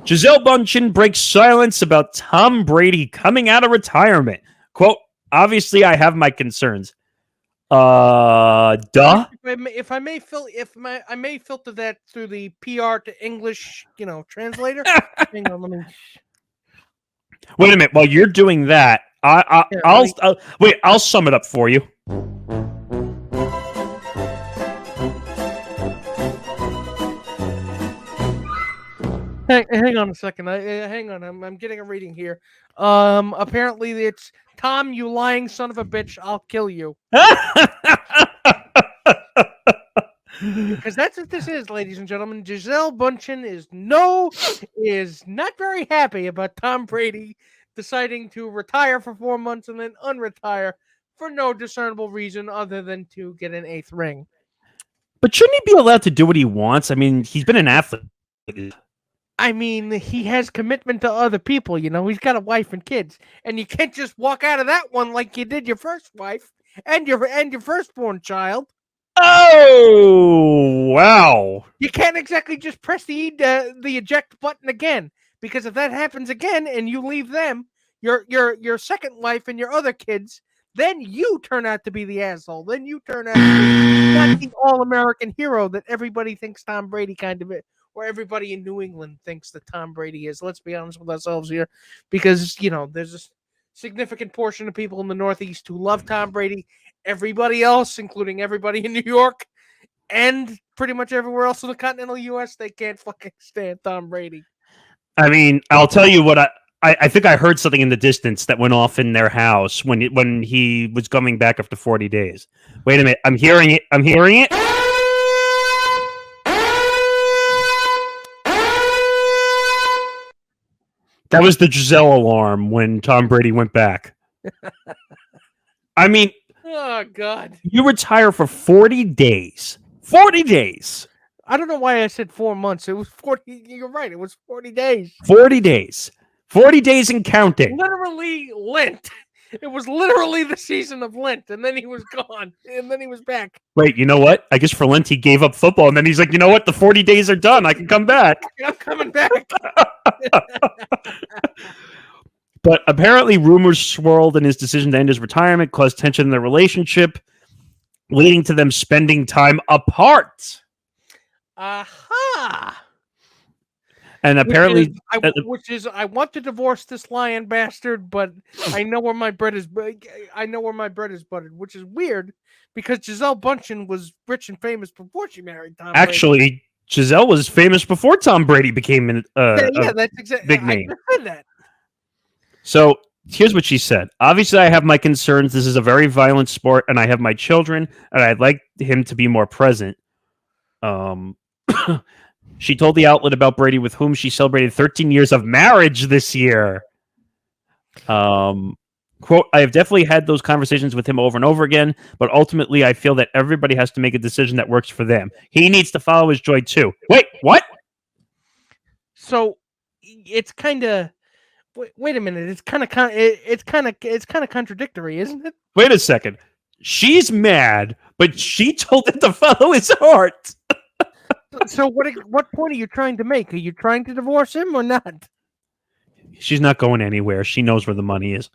Gisele Bündchen breaks silence about Tom Brady coming out of retirement. Quote, obviously I have my concerns. Duh. If I may filter that through the PR to English, translator. Hang on, let me... Wait a minute, while you're doing that, I'll sum it up for you. Hang on a second. Hang on. I'm getting a reading here. Apparently it's Tom, you lying son of a bitch. I'll kill you. Because that's what this is, ladies and gentlemen. Gisele Bündchen is not very happy about Tom Brady deciding to retire for 4 months and then unretire for no discernible reason other than to get an 8th ring. But shouldn't he be allowed to do what he wants? I mean, he's been an athlete. I mean, he has commitment to other people. He's got a wife and kids, and you can't just walk out of that one like you did your first wife and your firstborn child. Oh, wow. You can't exactly just press the eject button again, because if that happens again and you leave them, your second wife and your other kids, then you turn out to be the asshole. Then you turn out to be not the all-American hero that everybody thinks Tom Brady kind of is, or everybody in New England thinks that Tom Brady is. Let's be honest with ourselves here, because there's a significant portion of people in the Northeast who love Tom Brady. Everybody else, including everybody in New York and pretty much everywhere else in the continental U.S., they can't fucking stand Tom Brady. I mean, I'll tell you what I think I heard something in the distance that went off in their house when he was coming back after 40 days. Wait a minute. I'm hearing it. That was the Gisele alarm when Tom Brady went back. I mean, oh, God. You retire for 40 days. 40 days. I don't know why I said 4 months. It was 40. You're right. It was 40 days. 40 days. 40 days and counting. Literally Lent. It was literally the season of Lent, and then he was gone, and then he was back. Wait, you know what? I guess for Lent he gave up football, and then he's like, you know what? The 40 days are done. I can come back. I'm coming back. But apparently rumors swirled in his decision to end his retirement, caused tension in their relationship, leading to them spending time apart. Aha! And apparently, I want to divorce this lying bastard, but I know where my bread is. I know where my bread is buttered, which is weird because Gisele Bündchen was rich and famous before she married Tom Brady. Actually, Gisele was famous before Tom Brady became that's exactly big name. I said that. So here's what she said. Obviously, I have my concerns. This is a very violent sport, and I have my children, and I'd like him to be more present. She told the outlet about Brady, with whom she celebrated 13 years of marriage this year. Quote, I have definitely had those conversations with him over and over again, but ultimately I feel that everybody has to make a decision that works for them. He needs to follow his joy too. Wait, what? So it's kind of wait a minute. It's kind of contradictory, isn't it? Wait a second. She's mad, but she told him to follow his heart. So what point are you trying to make? Are you trying to divorce him or not? She's not going anywhere. She knows where the money is.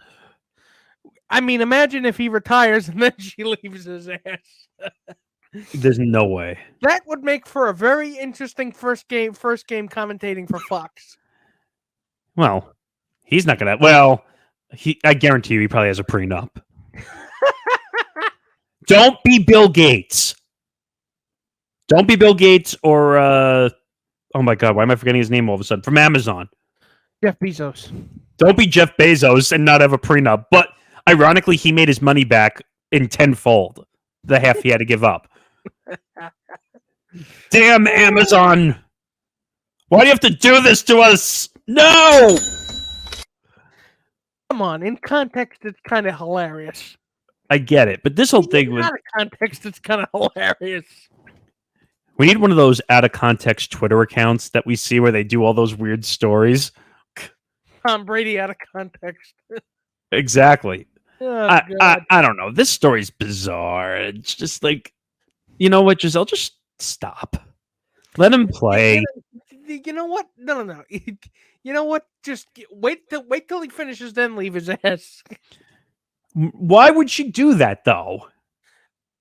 I mean, imagine if he retires and then she leaves his ass. There's no way. That would make for a very interesting first game commentating for Fox. Well, he's not gonna. Well, I guarantee you, he probably has a prenup. Don't be Bill Gates. Don't be Bill Gates or oh my God, why am I forgetting his name all of a sudden? From Amazon. Jeff Bezos. Don't be Jeff Bezos and not have a prenup. But ironically, he made his money back in tenfold. The half he had to give up. Damn Amazon. Why do you have to do this to us? No! Come on, in context, it's kind of hilarious. I get it, but this whole thing was... Out of context, it's kind of hilarious. We need one of those out-of-context Twitter accounts that we see where they do all those weird stories. Tom Brady out of context. Exactly. Oh, I don't know. This story's bizarre. It's just like, you know what, Gisele? Just stop. Let him play. You know what? No. You know what? Just wait till he finishes, then leave his ass. Why would she do that, though?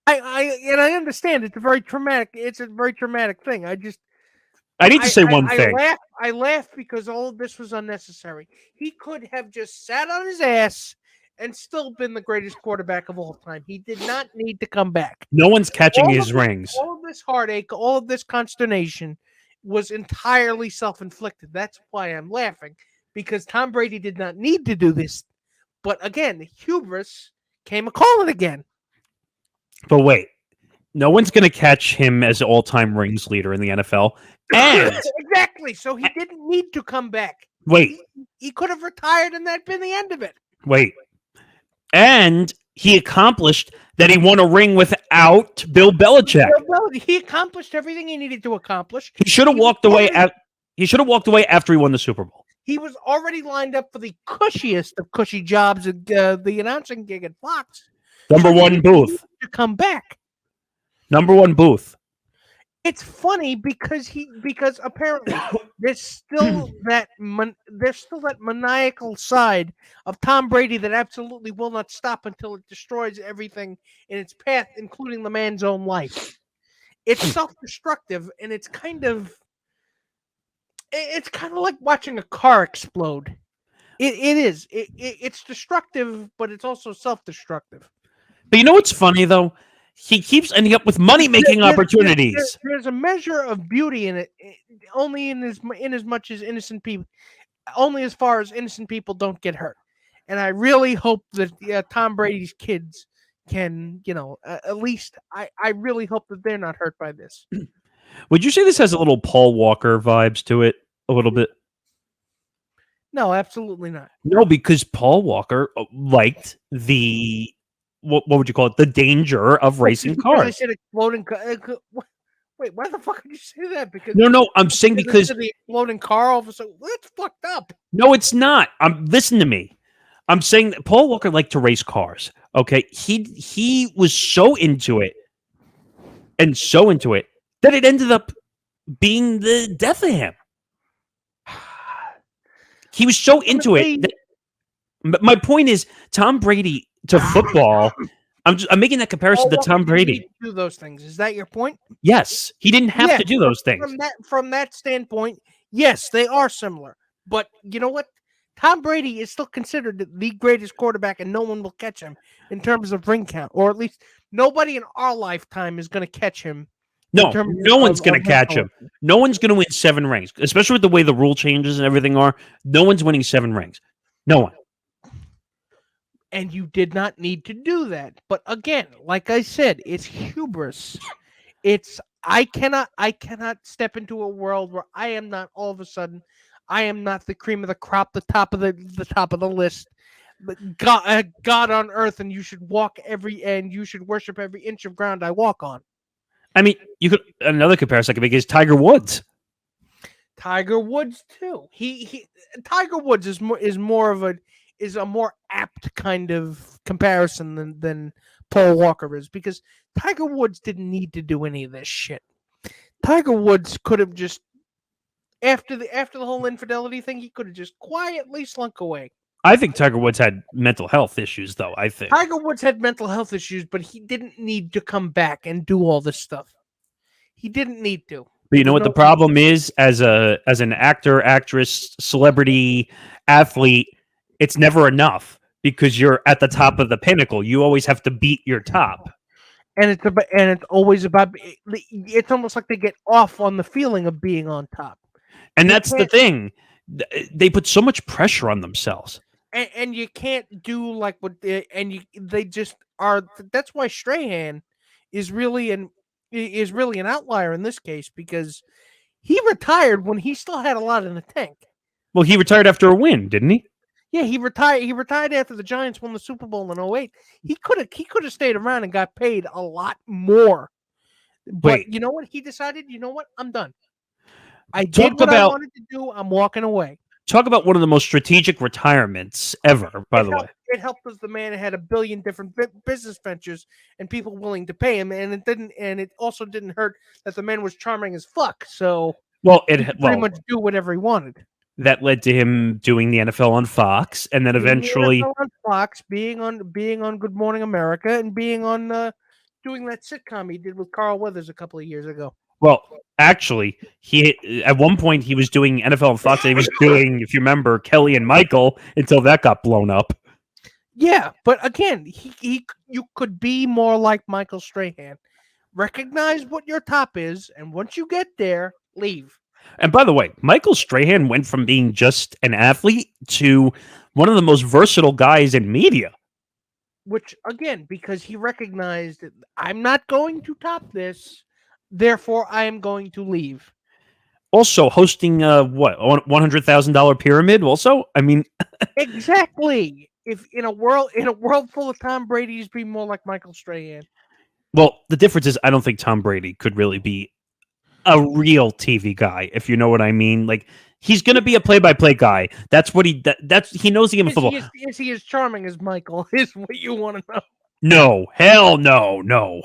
I understand it's a very traumatic thing. I need to say one thing. I laugh because all of this was unnecessary. He could have just sat on his ass and still been the greatest quarterback of all time. He did not need to come back. No one's catching his rings. All of this heartache, all of this consternation was entirely self-inflicted. That's why I'm laughing, because Tom Brady did not need to do this. But again, hubris came a-calling again. But wait, no one's going to catch him as all-time rings leader in the NFL. And exactly, so he didn't need to come back. Wait. He could have retired and that'd been the end of it. Wait. And he accomplished that he won a ring without Bill Belichick. He accomplished everything he needed to accomplish. He should have walked away at... He should have walked away after he won the Super Bowl. He was already lined up for the cushiest of cushy jobs at the announcing gig at Fox. Number one booth. To come back. Number one booth. It's funny because apparently there's still that maniacal side of Tom Brady that absolutely will not stop until it destroys everything in its path, including the man's own life. It's self-destructive, and it's kind of like watching a car explode. It is. It's destructive, but it's also self-destructive. But you know what's funny though? He keeps ending up with money-making opportunities. There's a measure of beauty in it, only in as much as innocent people, only as far as innocent people don't get hurt. And I really hope that Tom Brady's kids can, at least I really hope that they're not hurt by this. Would you say this has a little Paul Walker vibes to it, a little bit? No, absolutely not. No, because Paul Walker liked the what would you call it? The danger of racing cars. I said exploding. Wait, why the fuck did you say that? Because no, I'm saying because the exploding car all of a sudden. That's fucked up. No, it's not. Listen to me. I'm saying that Paul Walker liked to race cars. Okay, he was so into it, that it ended up being the death of him. He was so into it. My point is, Tom Brady to football. I'm making that comparison to Tom Brady. Do those things. Is that your point? Yes, he didn't have to do those things. From that standpoint, yes, they are similar. But you know what? Tom Brady is still considered the greatest quarterback, and no one will catch him in terms of ring count, or at least nobody in our lifetime is going to catch him. No one's going to catch him. No one's going to win 7 rings, especially with the way the rule changes and everything are. No one's winning 7 rings. No one. And you did not need to do that. But again, like I said, it's hubris. I cannot step into a world where I am not all of a sudden, I am not the cream of the crop, the top of the list. God on earth, and you should worship every inch of ground I walk on. I mean, another comparison I can make is Tiger Woods. Tiger Woods too. Tiger Woods is a more apt kind of comparison than Paul Walker is, because Tiger Woods didn't need to do any of this shit. Tiger Woods could have just after the whole infidelity thing, he could have just quietly slunk away. I think Tiger Woods had mental health issues, though. I think Tiger Woods had mental health issues, but he didn't need to come back and do all this stuff. He didn't need to. But you know what the problem is? As an actor, actress, celebrity, athlete, it's never enough because you're at the top of the pinnacle. You always have to beat your top. And it's always about. It's almost like they get off on the feeling of being on top. And that's the thing. They put so much pressure on themselves. And you can't do like what they just are. That's why Strahan is really an outlier in this case, because he retired when he still had a lot in the tank. Well, he retired after a win, didn't he? Yeah, he retired after the Giants won the Super Bowl in 2008. He could have stayed around and got paid a lot more. But you know what? He decided, you know what? I'm done. I did what I wanted to do. I'm walking away. Talk about one of the most strategic retirements ever, by the way. It helped us. The man had a billion different business ventures and people willing to pay him, and it also didn't hurt that the man was charming as fuck. So he could pretty much do whatever he wanted. That led to him doing the NFL on Fox, and then eventually on Fox, being on Good Morning America, and being on doing that sitcom he did with Carl Weathers a couple of years ago. Well, actually, at one point he was doing NFL on Fox. He was doing, if you remember, Kelly and Michael until that got blown up. Yeah, but again, you could be more like Michael Strahan. Recognize what your top is, and once you get there, leave. And by the way, Michael Strahan went from being just an athlete to one of the most versatile guys in media. Which, again, because he recognized that I'm not going to top this, therefore I am going to leave. Also, hosting $100,000 pyramid. Also, I mean, exactly. If in a world full of Tom Brady's, be more like Michael Strahan. Well, the difference is I don't think Tom Brady could really be a real TV guy, if you know what I mean. Like he's going to be a play-by-play guy. That's what that's he knows the game of football. Is he as charming as Michael? Is what you want to know? No, hell no.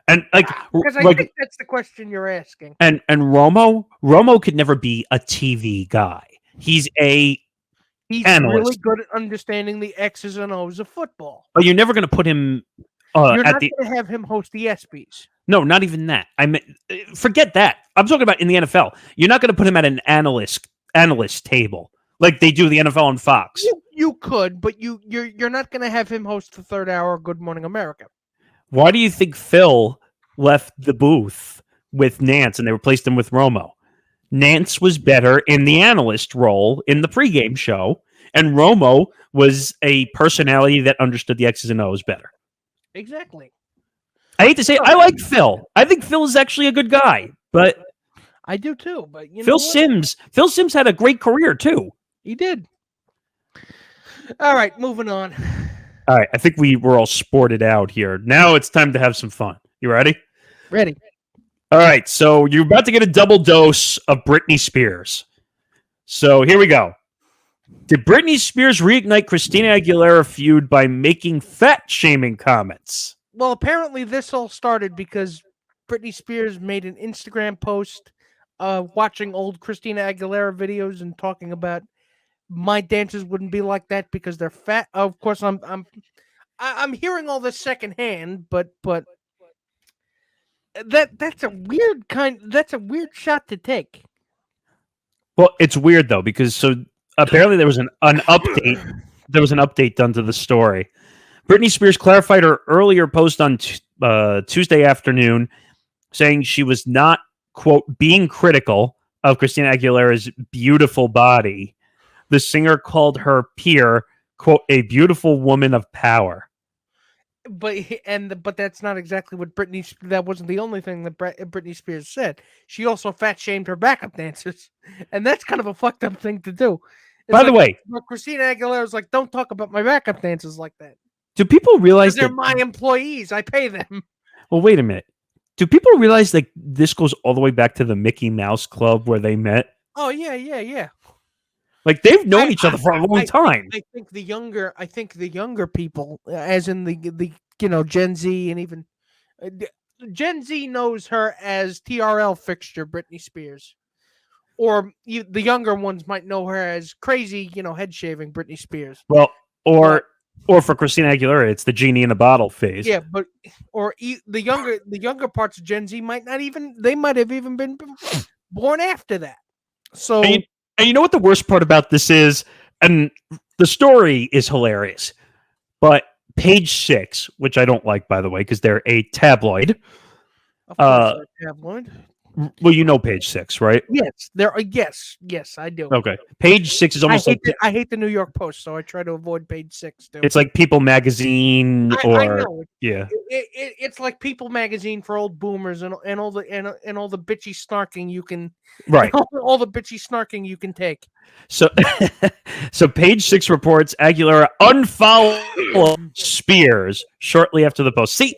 And because I think that's the question you're asking. And Romo could never be a TV guy. He's analyst. Really good at understanding the X's and O's of football. But you're never going to him. You're not going to have him host the ESPYs. No, not even that. I mean, forget that. I'm talking about in the NFL. You're not going to put him at an analyst table like they do the NFL on Fox. You could, but you're not going to have him host the third hour of Good Morning America. Why do you think Phil left the booth with Nance and they replaced him with Romo? Nance was better in the analyst role in the pregame show, and Romo was a personality that understood the X's and O's better. Exactly. I hate to say it, I like Phil. I think Phil is actually a good guy, but I do too. But Phil Sims had a great career too. He did. All right, moving on. All right, I think we're all sported out here. Now it's time to have some fun. You ready? Ready. All right, so you're about to get a double dose of Britney Spears. So here we go. Did Britney Spears reignite Christina Aguilera feud by making fat-shaming comments? Well, apparently this all started because Britney Spears made an Instagram post watching old Christina Aguilera videos and talking about my dances wouldn't be like that because they're fat. Of course, I'm hearing all this secondhand, but that's a weird shot to take. Well, it's weird though because apparently there was an update. There was an update done to the story. Britney Spears clarified her earlier post on Tuesday afternoon, saying she was not, quote, being critical of Christina Aguilera's beautiful body. The singer called her peer, quote, a beautiful woman of power. But that's not exactly what that wasn't the only thing that Britney Spears said. She also fat shamed her backup dancers, and that's kind of a fucked up thing to do. By the way, Christina Aguilera's like, don't talk about my backup dancers like that. Do people realize they're my employees? I pay them. Well, wait a minute. Do people realize like this goes all the way back to the Mickey Mouse Club where they met? Oh yeah. Like they've known each other for a long time. I think the younger people, as in the Gen Z and even Gen Z knows her as TRL fixture Britney Spears, or the younger ones might know her as crazy, head shaving Britney Spears. Well, or for Christina Aguilera, it's the genie in a bottle phase. Yeah, but the younger parts of Gen Z might have even been born after that. So, and you know what the worst part about this is, and the story is hilarious, but Page 6, which I don't like, by the way, because they're a tabloid. Of course, they're a tabloid. Well, you know Page 6, right? Yes, yes, I do. Okay, Page 6 is almost I hate the New York Post, so I try to avoid Page 6 too. It's like People Magazine, I know. Yeah, it's like People Magazine for old boomers and all the bitchy snarking you can all the bitchy snarking you can take. So, so Page 6 reports Aguilera unfollowed Spears shortly after the post. See,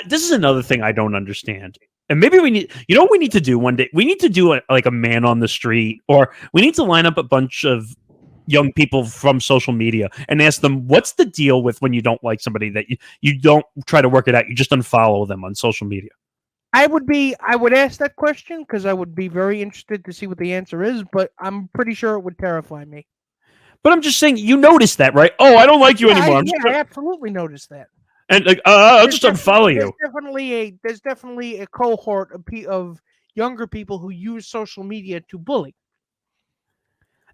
this is another thing I don't understand. And maybe we need, what we need to do one day? We need to do a man on the street, or we need to line up a bunch of young people from social media and ask them, what's the deal with when you don't like somebody that you don't try to work it out, you just unfollow them on social media? I would ask that question because I would be very interested to see what the answer is, but I'm pretty sure it would terrify me. But I'm just saying, you noticed that, right? Oh, I don't like you anymore. I absolutely noticed that. And I'll just unfollow you. There's definitely a cohort of younger people who use social media to bully.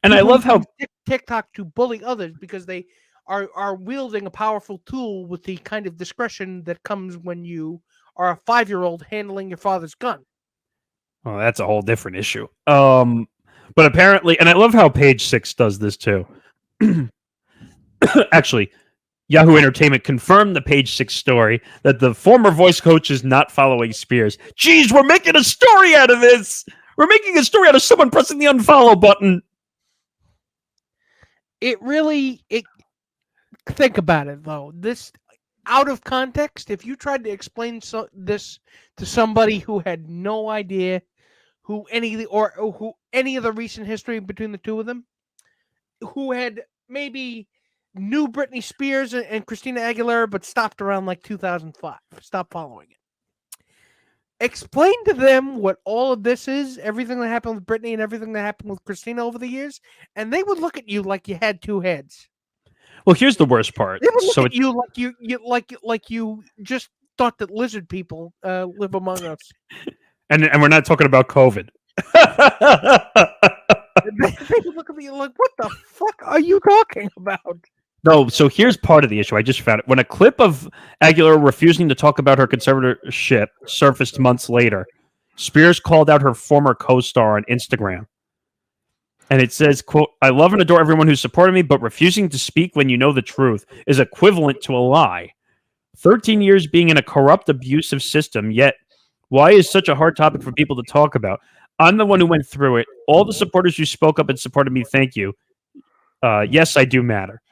And I love how TikTok to bully others because they are wielding a powerful tool with the kind of discretion that comes when you are a 5-year-old handling your father's gun. Oh, that's a whole different issue. But apparently, and I love how Page 6 does this too. Actually, Yahoo Entertainment confirmed the Page 6 story that the former voice coach is not following Spears. Geez, we're making a story out of this. We're making a story out of someone pressing the unfollow button. Think about it though. This out of context, if you tried to explain this to somebody who had no idea who any of the recent history between the two of them, who had maybe knew Britney Spears and Christina Aguilera, but stopped around like 2005. Stopped following it. Explain to them what all of this is, everything that happened with Britney and everything that happened with Christina over the years, and they would look at you like you had two heads. Well, here's the worst part. They would look So at you like you just thought that lizard people live among us. and we're not talking about COVID. They would look at you like, what the fuck are you talking about? No, so here's part of the issue. I just found it. When a clip of Aguilera refusing to talk about her conservatorship surfaced months later, Spears called out her former co-star on Instagram. And it says, quote, "I love and adore everyone who supported me, but refusing to speak when you know the truth is equivalent to a lie. 13 years being in a corrupt, abusive system, yet why is such a hard topic for people to talk about? I'm the one who went through it. All the supporters who spoke up and supported me, thank you. Yes, I do matter."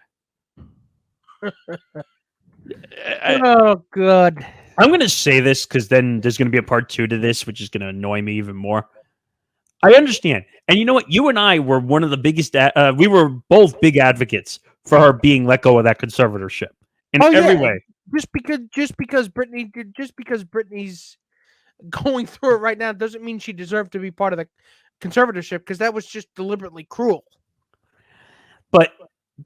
Oh, God. I'm going to say this because then there's going to be a part 2 to this, which is going to annoy me even more. I understand. And you know what? You and I were one of the biggest, we were both big advocates for her being let go of that conservatorship in every way. Just because Britney's going through it right now doesn't mean she deserved to be part of the conservatorship, because that was just deliberately cruel. But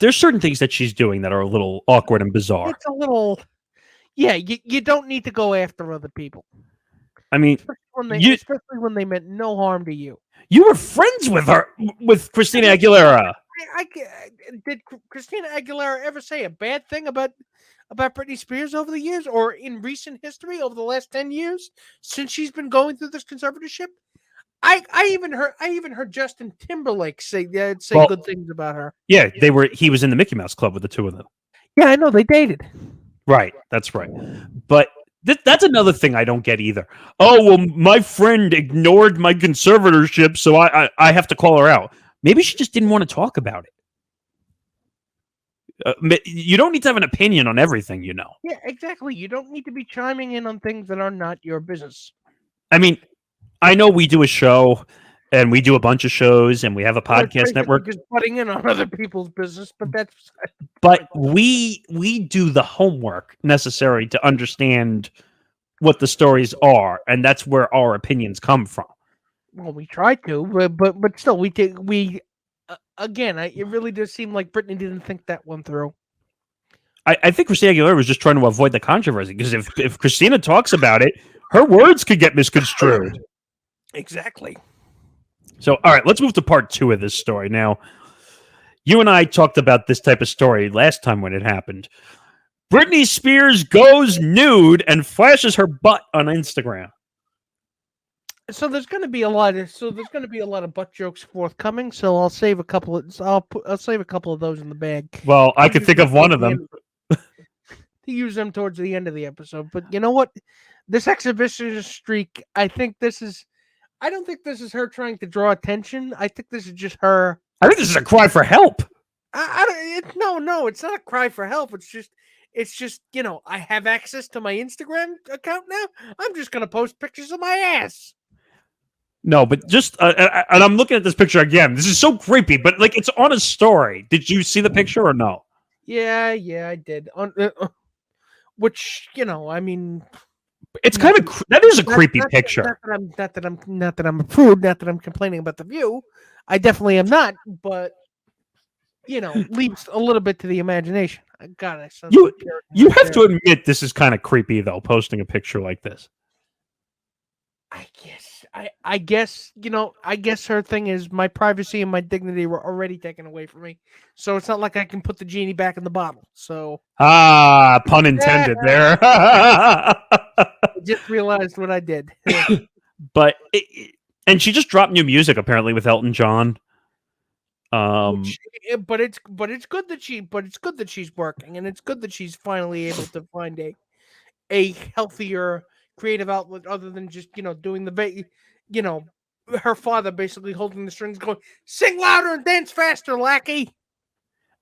there's certain things that she's doing that are a little awkward and bizarre. It's a little, yeah. You don't need to go after other people. I mean, especially when they meant no harm to you. You were friends with her, with Christina Aguilera. Did Christina Aguilera ever say a bad thing about Britney Spears over the years, or in recent history over the last 10 years since she's been going through this conservatorship? I even heard Justin Timberlake say good things about her. Yeah, he was in the Mickey Mouse Club with the two of them. Yeah, I know, they dated. Right, that's right. But that's another thing I don't get either. Oh, well, my friend ignored my conservatorship, so I have to call her out. Maybe she just didn't want to talk about it. You don't need to have an opinion on everything, you know. Yeah, exactly. You don't need to be chiming in on things that are not your business. I mean, I know we do a show, and we do a bunch of shows, and we have a podcast network. Just butting in on other people's business, but we do the homework necessary to understand what the stories are, and that's where our opinions come from. Well, we try to, but still, again, it really does seem like Britney didn't think that one through. I think Christina Aguilera was just trying to avoid the controversy, because if Christina talks about it, her words could get misconstrued. Exactly. So, all right, let's move to part 2 of this story. Now, you and I talked about this type of story last time when it happened. Britney Spears goes nude and flashes her butt on Instagram. So there's going to be a lot of butt jokes forthcoming. So I'll save a couple of those in the bag. Well, I could think of one of them to use them towards the end of the episode. But you know what? This exhibitionist streak, I don't think this is her trying to draw attention. I think this is just her. I think this is a cry for help. No, it's not a cry for help. It's just, I have access to my Instagram account now. I'm just going to post pictures of my ass. No, but just, and I'm looking at this picture again. This is so creepy, but like, it's on a story. Did you see the picture or no? Yeah, I did. Which, I mean, it's kind of that is a creepy picture. Not that I'm a prude. Not that I'm complaining about the view. I definitely am not. But leaves a little bit to the imagination. God, you have to admit this is kind of creepy though. Posting a picture like this. I guess her thing is my privacy and my dignity were already taken away from me. So it's not like I can put the genie back in the bottle. So pun intended there. I just realized what I did. But and she just dropped new music apparently with Elton John. But it's good that she's working, and it's good that she's finally able to find a healthier creative outlet other than just doing her father basically holding the strings going, sing louder and dance faster, lackey.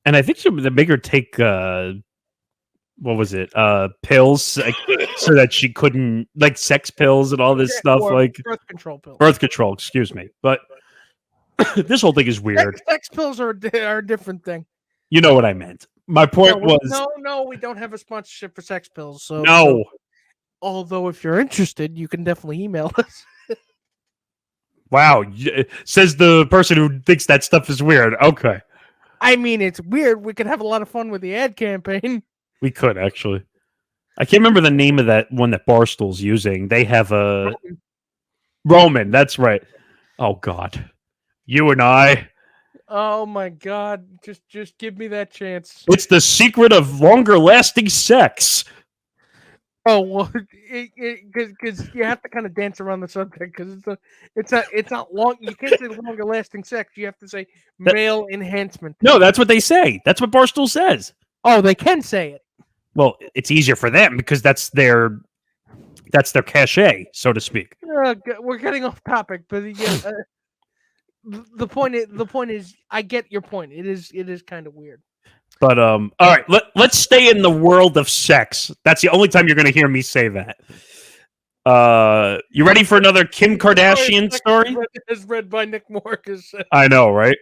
And I think the bigger take what was it? Pills, like, so that she couldn't, like, sex pills and all this stuff, Or like birth control pills. birth control. Excuse me, but this whole thing is weird. Sex pills are a different thing. You know what I meant. My point was No, we don't have a sponsorship for sex pills. So no. Although, if you're interested, you can definitely email us. Wow, says the person who thinks that stuff is weird. Okay, I mean, it's weird. We could have a lot of fun with the ad campaign. we could actually. I can't remember the name of that one that Barstool's using. They have a Roman. That's right. Oh God, you and I. Oh my God! Just give me that chance. It's the secret of longer lasting sex. Oh well, because you have to kind of dance around the subject because it's not long. You can't say longer lasting sex. You have to say male enhancement. No, that's what they say. That's what Barstool says. Oh, they can say it. Well, it's easier for them because that's their cachet, so to speak. We're getting off topic, but yeah, the point is, I get your point. It is kind of weird. But all right, let's stay in the world of sex. That's the only time you're going to hear me say that. You ready for another Kim Kardashian story? As read by Nick Morgasen. I know, right?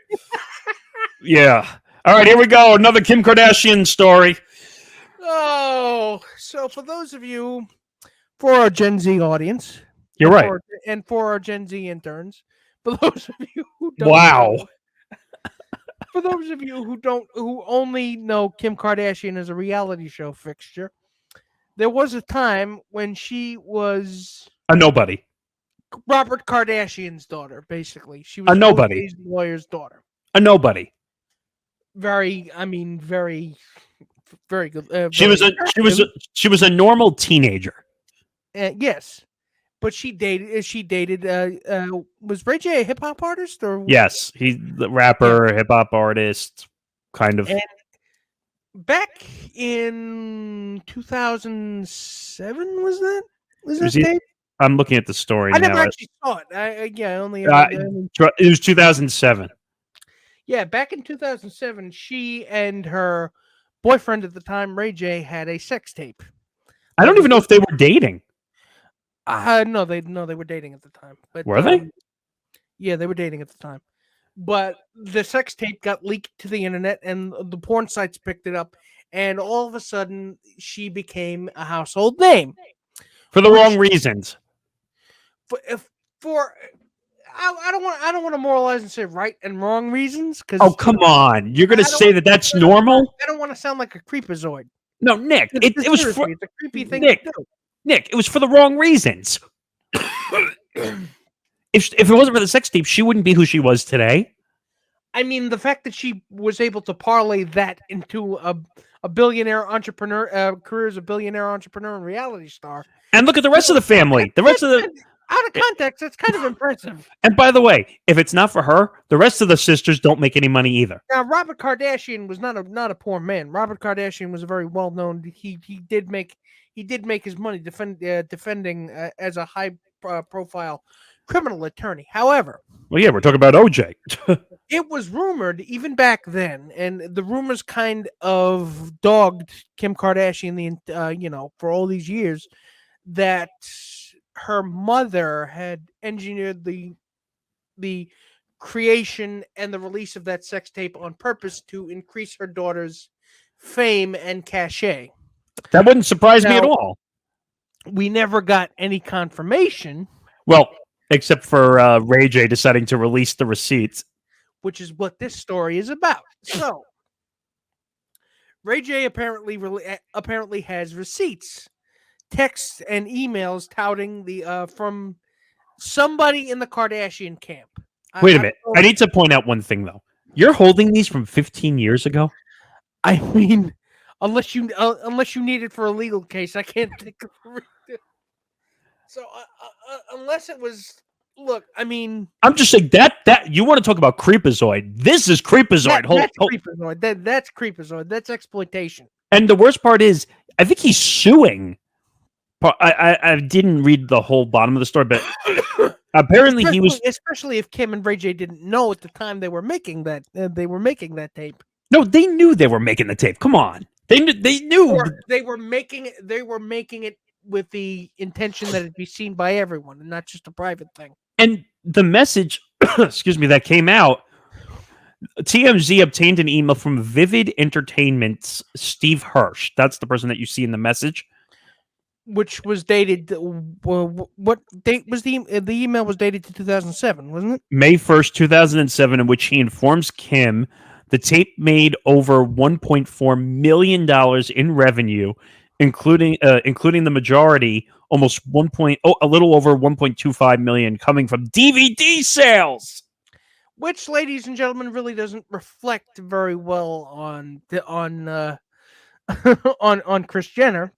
Yeah. All right, here we go. Another Kim Kardashian story. Oh, so for those of you, for our Gen Z audience, you're right, and for our Gen Z interns, for those of you who don't know, for those of you who only know Kim Kardashian as a reality show fixture, there was a time when she was a nobody. Robert Kardashian's daughter, basically. She was a nobody. OJ's lawyer's daughter. A nobody. Very good. She was a normal teenager. Yes. But she dated was Ray J a hip hop artist or yes, he's the rapper, hip hop artist, kind of. And back in 2007 was that tape? I'm looking at the story I now. never actually saw it. It was 2007. Yeah, back in 2007, she and her boyfriend at the time, Ray J, had a sex tape. I don't even know if they were dating. No, they were dating at the time. But were they? Yeah, they were dating at the time. But the sex tape got leaked to the internet, and the porn sites picked it up, and all of a sudden, she became a household name for the wrong reasons. I don't want to moralize and say right and wrong reasons. Oh, come on! You're going to say that's normal? I don't want to sound like a creepazoid. No, Nick. It was for it's a creepy thing Nick. to do. Nick, it was for the wrong reasons. If it wasn't for the sex tape, she wouldn't be who she was today. I mean, the fact that she was able to parlay that into a billionaire entrepreneur, career as a billionaire entrepreneur and reality star. And look at the rest of the family. The rest of the out of context, it's kind of impressive. And by the way, if it's not for her, the rest of the sisters don't make any money either. Now, Robert Kardashian was not a poor man. Robert Kardashian was a very well known. He did make his money defending as a high profile criminal attorney. However, well, yeah, we're talking about OJ. It was rumored even back then, and the rumors kind of dogged Kim Kardashian for all these years, that her mother had engineered the creation and the release of that sex tape on purpose to increase her daughter's fame and cachet. That wouldn't surprise me at all. We never got any confirmation. Well, except for Ray J deciding to release the receipts. Which is what this story is about. So, Ray J apparently has receipts, texts, and emails touting from somebody in the Kardashian camp. Wait a minute. I need to point out one thing, though. You're holding these from 15 years ago? I mean, unless you need it for a legal case, I can't think of it. So, unless it was... Look, I mean... I'm just saying that you want to talk about creepazoid. This is creepazoid. Creepazoid. That's creepazoid. That's exploitation. And the worst part is, I think he's suing. I didn't read the whole bottom of the story, but apparently he was... Especially if Kim and Ray J didn't know at the time they were making that tape. No, they knew they were making the tape. Come on. They knew. Or they were making it with the intention that it'd be seen by everyone and not just a private thing. And the message, excuse me, that came out, TMZ obtained an email from Vivid Entertainment's Steve Hirsch. That's the person that you see in the message. Which was dated. What date was the email was dated to 2007, wasn't it? May 1st, 2007, in which he informs Kim the tape made over $1.4 million in revenue, including the majority, a little over 1.25 million, coming from DVD sales. Which, ladies and gentlemen, really doesn't reflect very well on on Kris Jenner,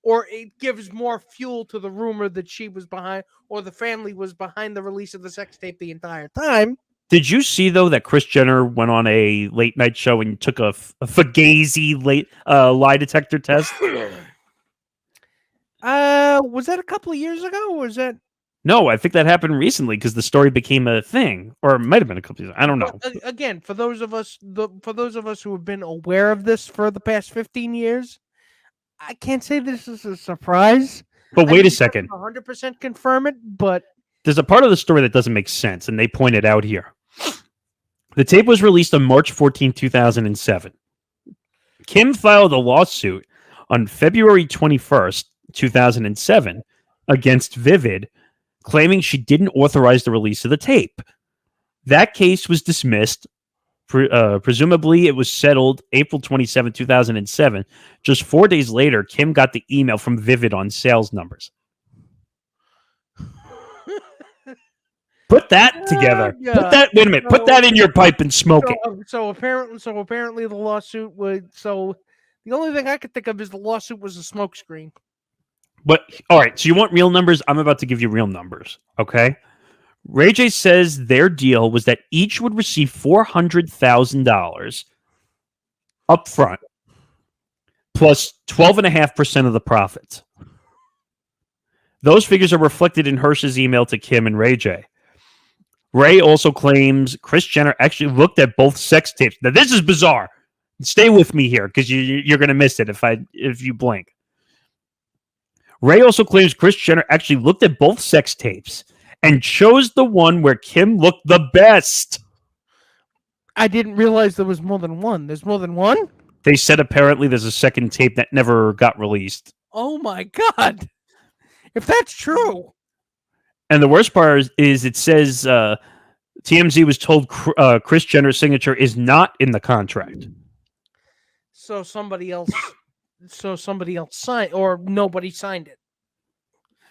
or it gives more fuel to the rumor that she was behind, or the family was behind the release of the sex tape the entire time. Did you see, though, that Kris Jenner went on a late night show and took a Fugazi lie detector test? Was that a couple of years ago, or was that? No, I think that happened recently because the story became a thing, or it might have been a couple of years. I don't know. Again, for those of us who have been aware of this for the past 15 years, I can't say this is a surprise. But wait a second. 100% confirm it, but there's a part of the story that doesn't make sense, and they point it out here. The tape was released on March 14, 2007. Kim filed a lawsuit on February 21st, 2007, against Vivid, claiming she didn't authorize the release of the tape. That case was dismissed. Presumably, it was settled April 27, 2007. Just 4 days later, Kim got the email from Vivid on sales numbers. Put that together. Wait a minute. Put that in your pipe and smoke it. So apparently the lawsuit would. So the only thing I could think of is the lawsuit was a smokescreen. But all right. So you want real numbers? I'm about to give you real numbers. Okay. Ray J says their deal was that each would receive $400,000 up front, plus 12.5% of the profits. Those figures are reflected in Hirsch's email to Kim and Ray J. Ray also claims Kris Jenner actually looked at both sex tapes. Now, this is bizarre. Stay with me here because you're going to miss it if you blink. Ray also claims Kris Jenner actually looked at both sex tapes and chose the one where Kim looked the best. I didn't realize there was more than one. There's more than one? They said apparently there's a second tape that never got released. Oh my God. If that's true. And the worst part is it says TMZ was told Kris Jenner's signature is not in the contract. So somebody else signed, or nobody signed it.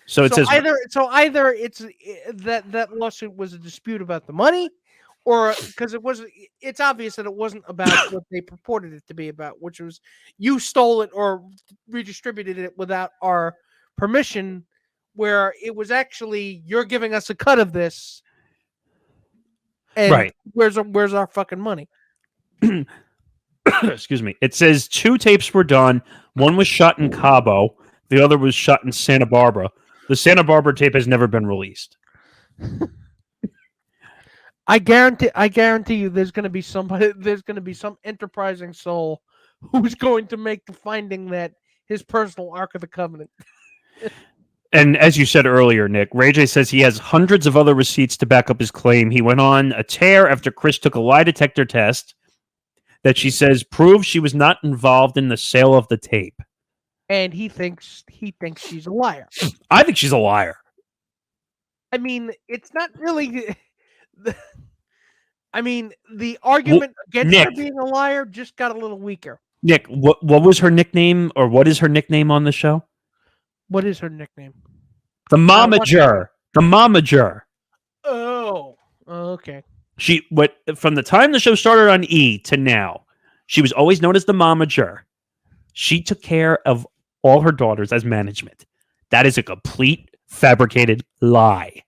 So it says either it's that lawsuit was a dispute about the money, or because it's obvious that it wasn't about what they purported it to be about, which was you stole it or redistributed it without our permission, where it was actually you're giving us a cut of this, and right. Where's our fucking money? Excuse me. It says 2 tapes were done. One was shot in Cabo. The other was shot in Santa Barbara. The Santa Barbara tape has never been released. I guarantee you there's going to be some enterprising soul who's going to make the finding that his personal Ark of the Covenant. And as you said earlier, Nick, Ray J says he has hundreds of other receipts to back up his claim. He went on a tear after Kris took a lie detector test that she says proves she was not involved in the sale of the tape. And he thinks she's a liar. I think she's a liar. I mean, it's not really. The argument against her being a liar just got a little weaker. Nick, what was her nickname, or what is her nickname on the show? What is her nickname? The Momager. The Momager. Oh, okay. From the time the show started on E to now, she was always known as the Momager. She took care of all her daughters as management. That is a complete fabricated lie.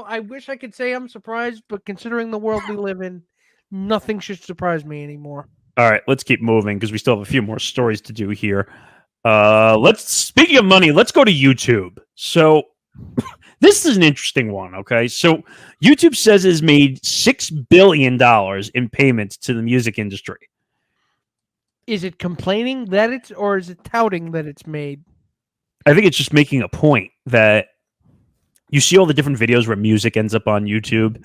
I wish I could say I'm surprised, but considering the world we live in, nothing should surprise me anymore. All right, let's keep moving because we still have a few more stories to do here. Speaking of money, let's go to YouTube. So This is an interesting one, okay? So YouTube says it's made $6 billion in payments to the music industry. Is it complaining that it's, or is it touting that it's made? I think it's just making a point that you see all the different videos where music ends up on YouTube.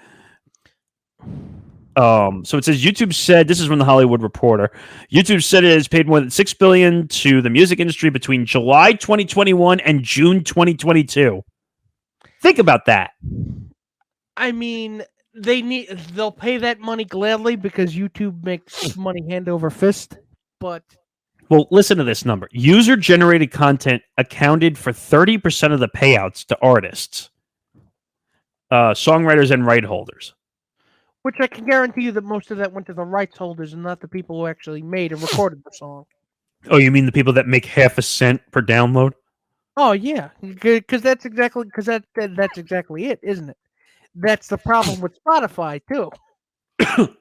So it says YouTube said, this is from the Hollywood Reporter. YouTube said it has paid more than $6 billion to the music industry between July 2021 and June 2022. Think about that. I mean, they'll pay that money gladly because YouTube makes money hand over fist. But well, listen to this number. User-generated content accounted for 30% of the payouts to artists, songwriters, and right holders. Which I can guarantee you that most of that went to the rights holders and not the people who actually made and recorded the song. Oh, you mean the people that make half a cent per download? Oh yeah, because that's exactly it, isn't it? That's the problem with Spotify too.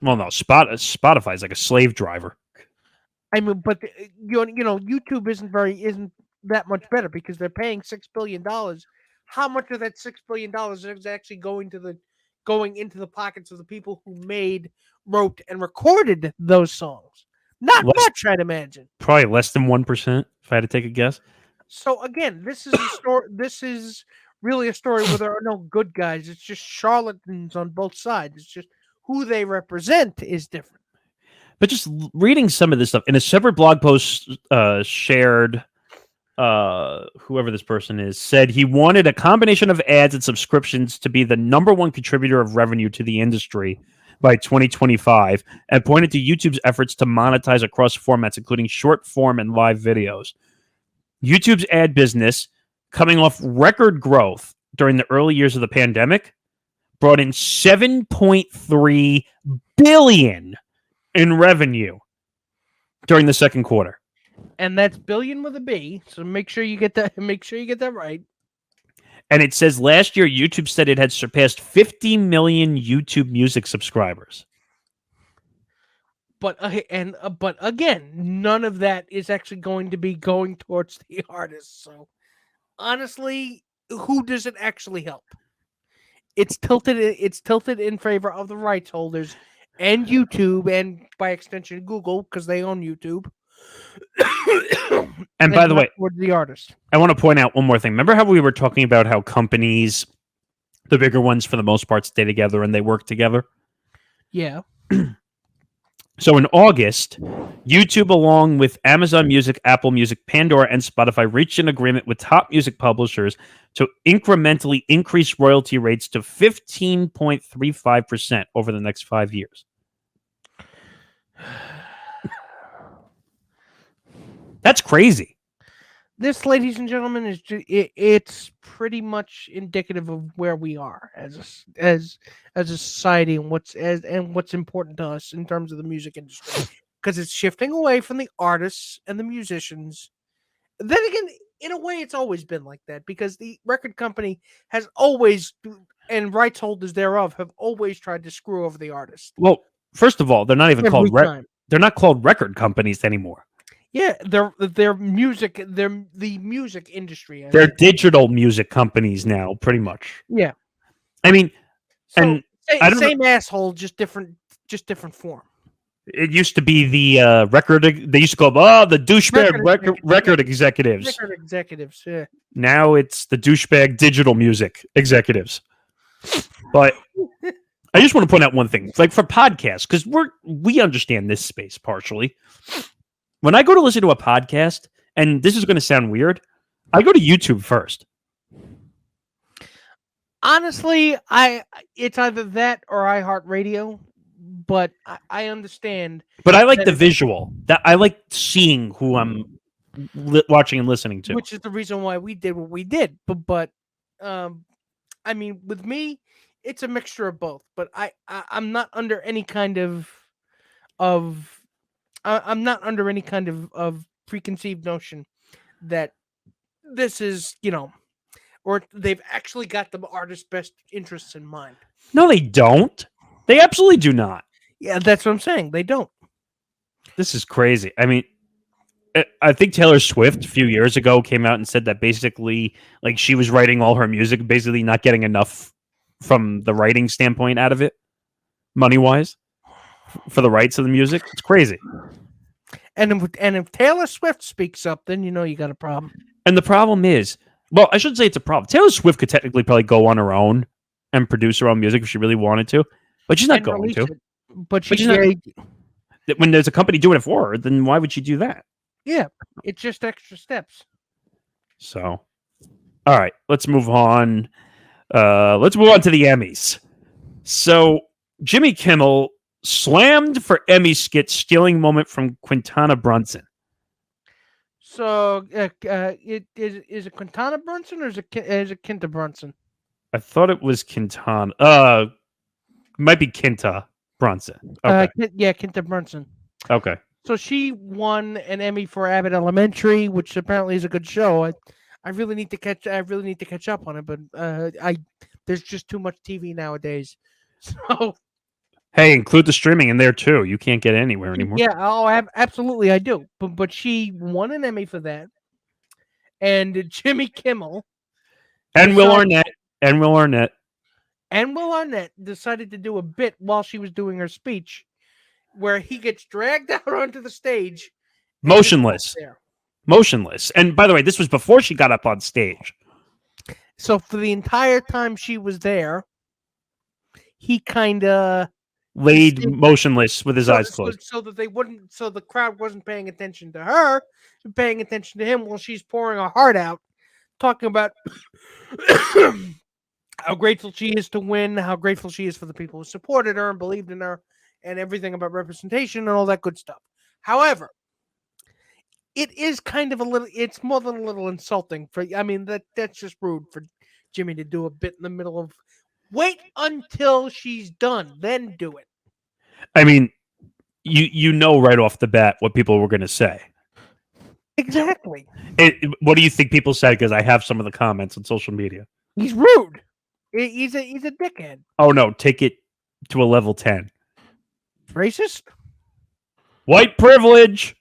Well, no, Spotify is like a slave driver. I mean, but YouTube isn't that much better because they're paying $6 billion. How much of that $6 billion is actually going into the pockets of the people who made, wrote, and recorded those songs? Not much, I'd imagine. Probably less than 1%, if I had to take a guess. So again, this is a story. This is really a story where there are no good guys. It's just charlatans on both sides. It's just who they represent is different. But just reading some of this stuff in a separate blog post shared, whoever this person is, said he wanted a combination of ads and subscriptions to be the number one contributor of revenue to the industry by 2025, and pointed to YouTube's efforts to monetize across formats, including short form and live videos. YouTube's ad business, coming off record growth during the early years of the pandemic, brought in $7.3 billion in revenue during the second quarter. And that's billion with a B, so make sure you get that right. And it says last year YouTube said it had surpassed 50 million YouTube Music subscribers. But again, none of that is actually going to be going towards the artists. So honestly, who does it actually help? It's tilted in favor of the rights holders and YouTube, and by extension Google, because they own YouTube. And by the way, towards the artist, I want to point out one more thing. Remember how we were talking about how companies, the bigger ones for the most part, stay together and they work together? Yeah. So in August, YouTube, along with Amazon Music, Apple Music, Pandora, and Spotify, reached an agreement with top music publishers to incrementally increase royalty rates to 15.35% over the next 5 years. That's crazy. This, ladies and gentlemen, is it's pretty much indicative of where we are as a society and what's important to us in terms of the music industry, because it's shifting away from the artists and the musicians. Then again, in a way, it's always been like that because the record company has always, and rights holders thereof, have always tried to screw over the artist. Well, first of all, they're not even Every called time. they're not called record companies anymore. Yeah, they're the music industry. They're digital music companies now, pretty much. Yeah. I mean, So, and I don't same asshole, just different form. It used to be the record. They used to call them, the douchebag record executives. Record executives, yeah. Now it's the douchebag digital music executives. But I just want to point out one thing, like for podcasts, because we understand this space partially. When I go to listen to a podcast, and this is going to sound weird, I go to YouTube first. Honestly, it's either that or iHeartRadio, but I understand. But I like the visual. That I like seeing who I'm watching and listening to, which is the reason why we did what we did. But I mean, with me, it's a mixture of both. But I'm not under any kind of I'm not under any kind of preconceived notion that this is, or they've actually got the artist's best interests in mind. No, they don't. They absolutely do not. Yeah, that's what I'm saying. They don't. This is crazy. I mean, I think Taylor Swift a few years ago came out and said that basically, like, she was writing all her music, basically not getting enough from the writing standpoint out of it, money wise, for the rights of the music. It's crazy. And if Taylor Swift speaks up, then you know you got a problem. And the problem is, well, I shouldn't say it's a problem. Taylor Swift could technically probably go on her own and produce her own music if she really wanted to, but she's not going to. But she's not. When there's a company doing it for her, then why would she do that? Yeah, it's just extra steps. So, all right, let's move on. Let's move on to the Emmys. So, Jimmy Kimmel slammed for Emmy skit stealing moment from Quintana Brunson. So, is it Quintana Brunson or is it Kinta Brunson? I thought it was Quintana. Might be Kinta Brunson. Okay. Kinta Brunson. Okay. So she won an Emmy for Abbott Elementary, which apparently is a good show. I really need to catch up on it, but there's just too much TV nowadays. So hey, include the streaming in there too. You can't get anywhere anymore. Yeah, absolutely I do. But she won an Emmy for that. And Jimmy Kimmel and Will Arnett decided to do a bit while she was doing her speech, where he gets dragged out onto the stage, motionless. And by the way, this was before she got up on stage. So for the entire time she was there, he kind of laid motionless with his eyes closed, so that the crowd wasn't paying attention to her, paying attention to him while she's pouring her heart out, talking about how grateful she is to win, how grateful she is for the people who supported her and believed in her, and everything about representation and all that good stuff. However, it is kind of it's more than a little insulting that's just rude for Jimmy to do a bit in the middle of, wait until she's done, then do it. I mean, you know right off the bat what people were going to say. Exactly. What do you think people said? Because I have some of the comments on social media. He's rude. He's a dickhead. Oh no, take it to a level 10. Racist? White privilege.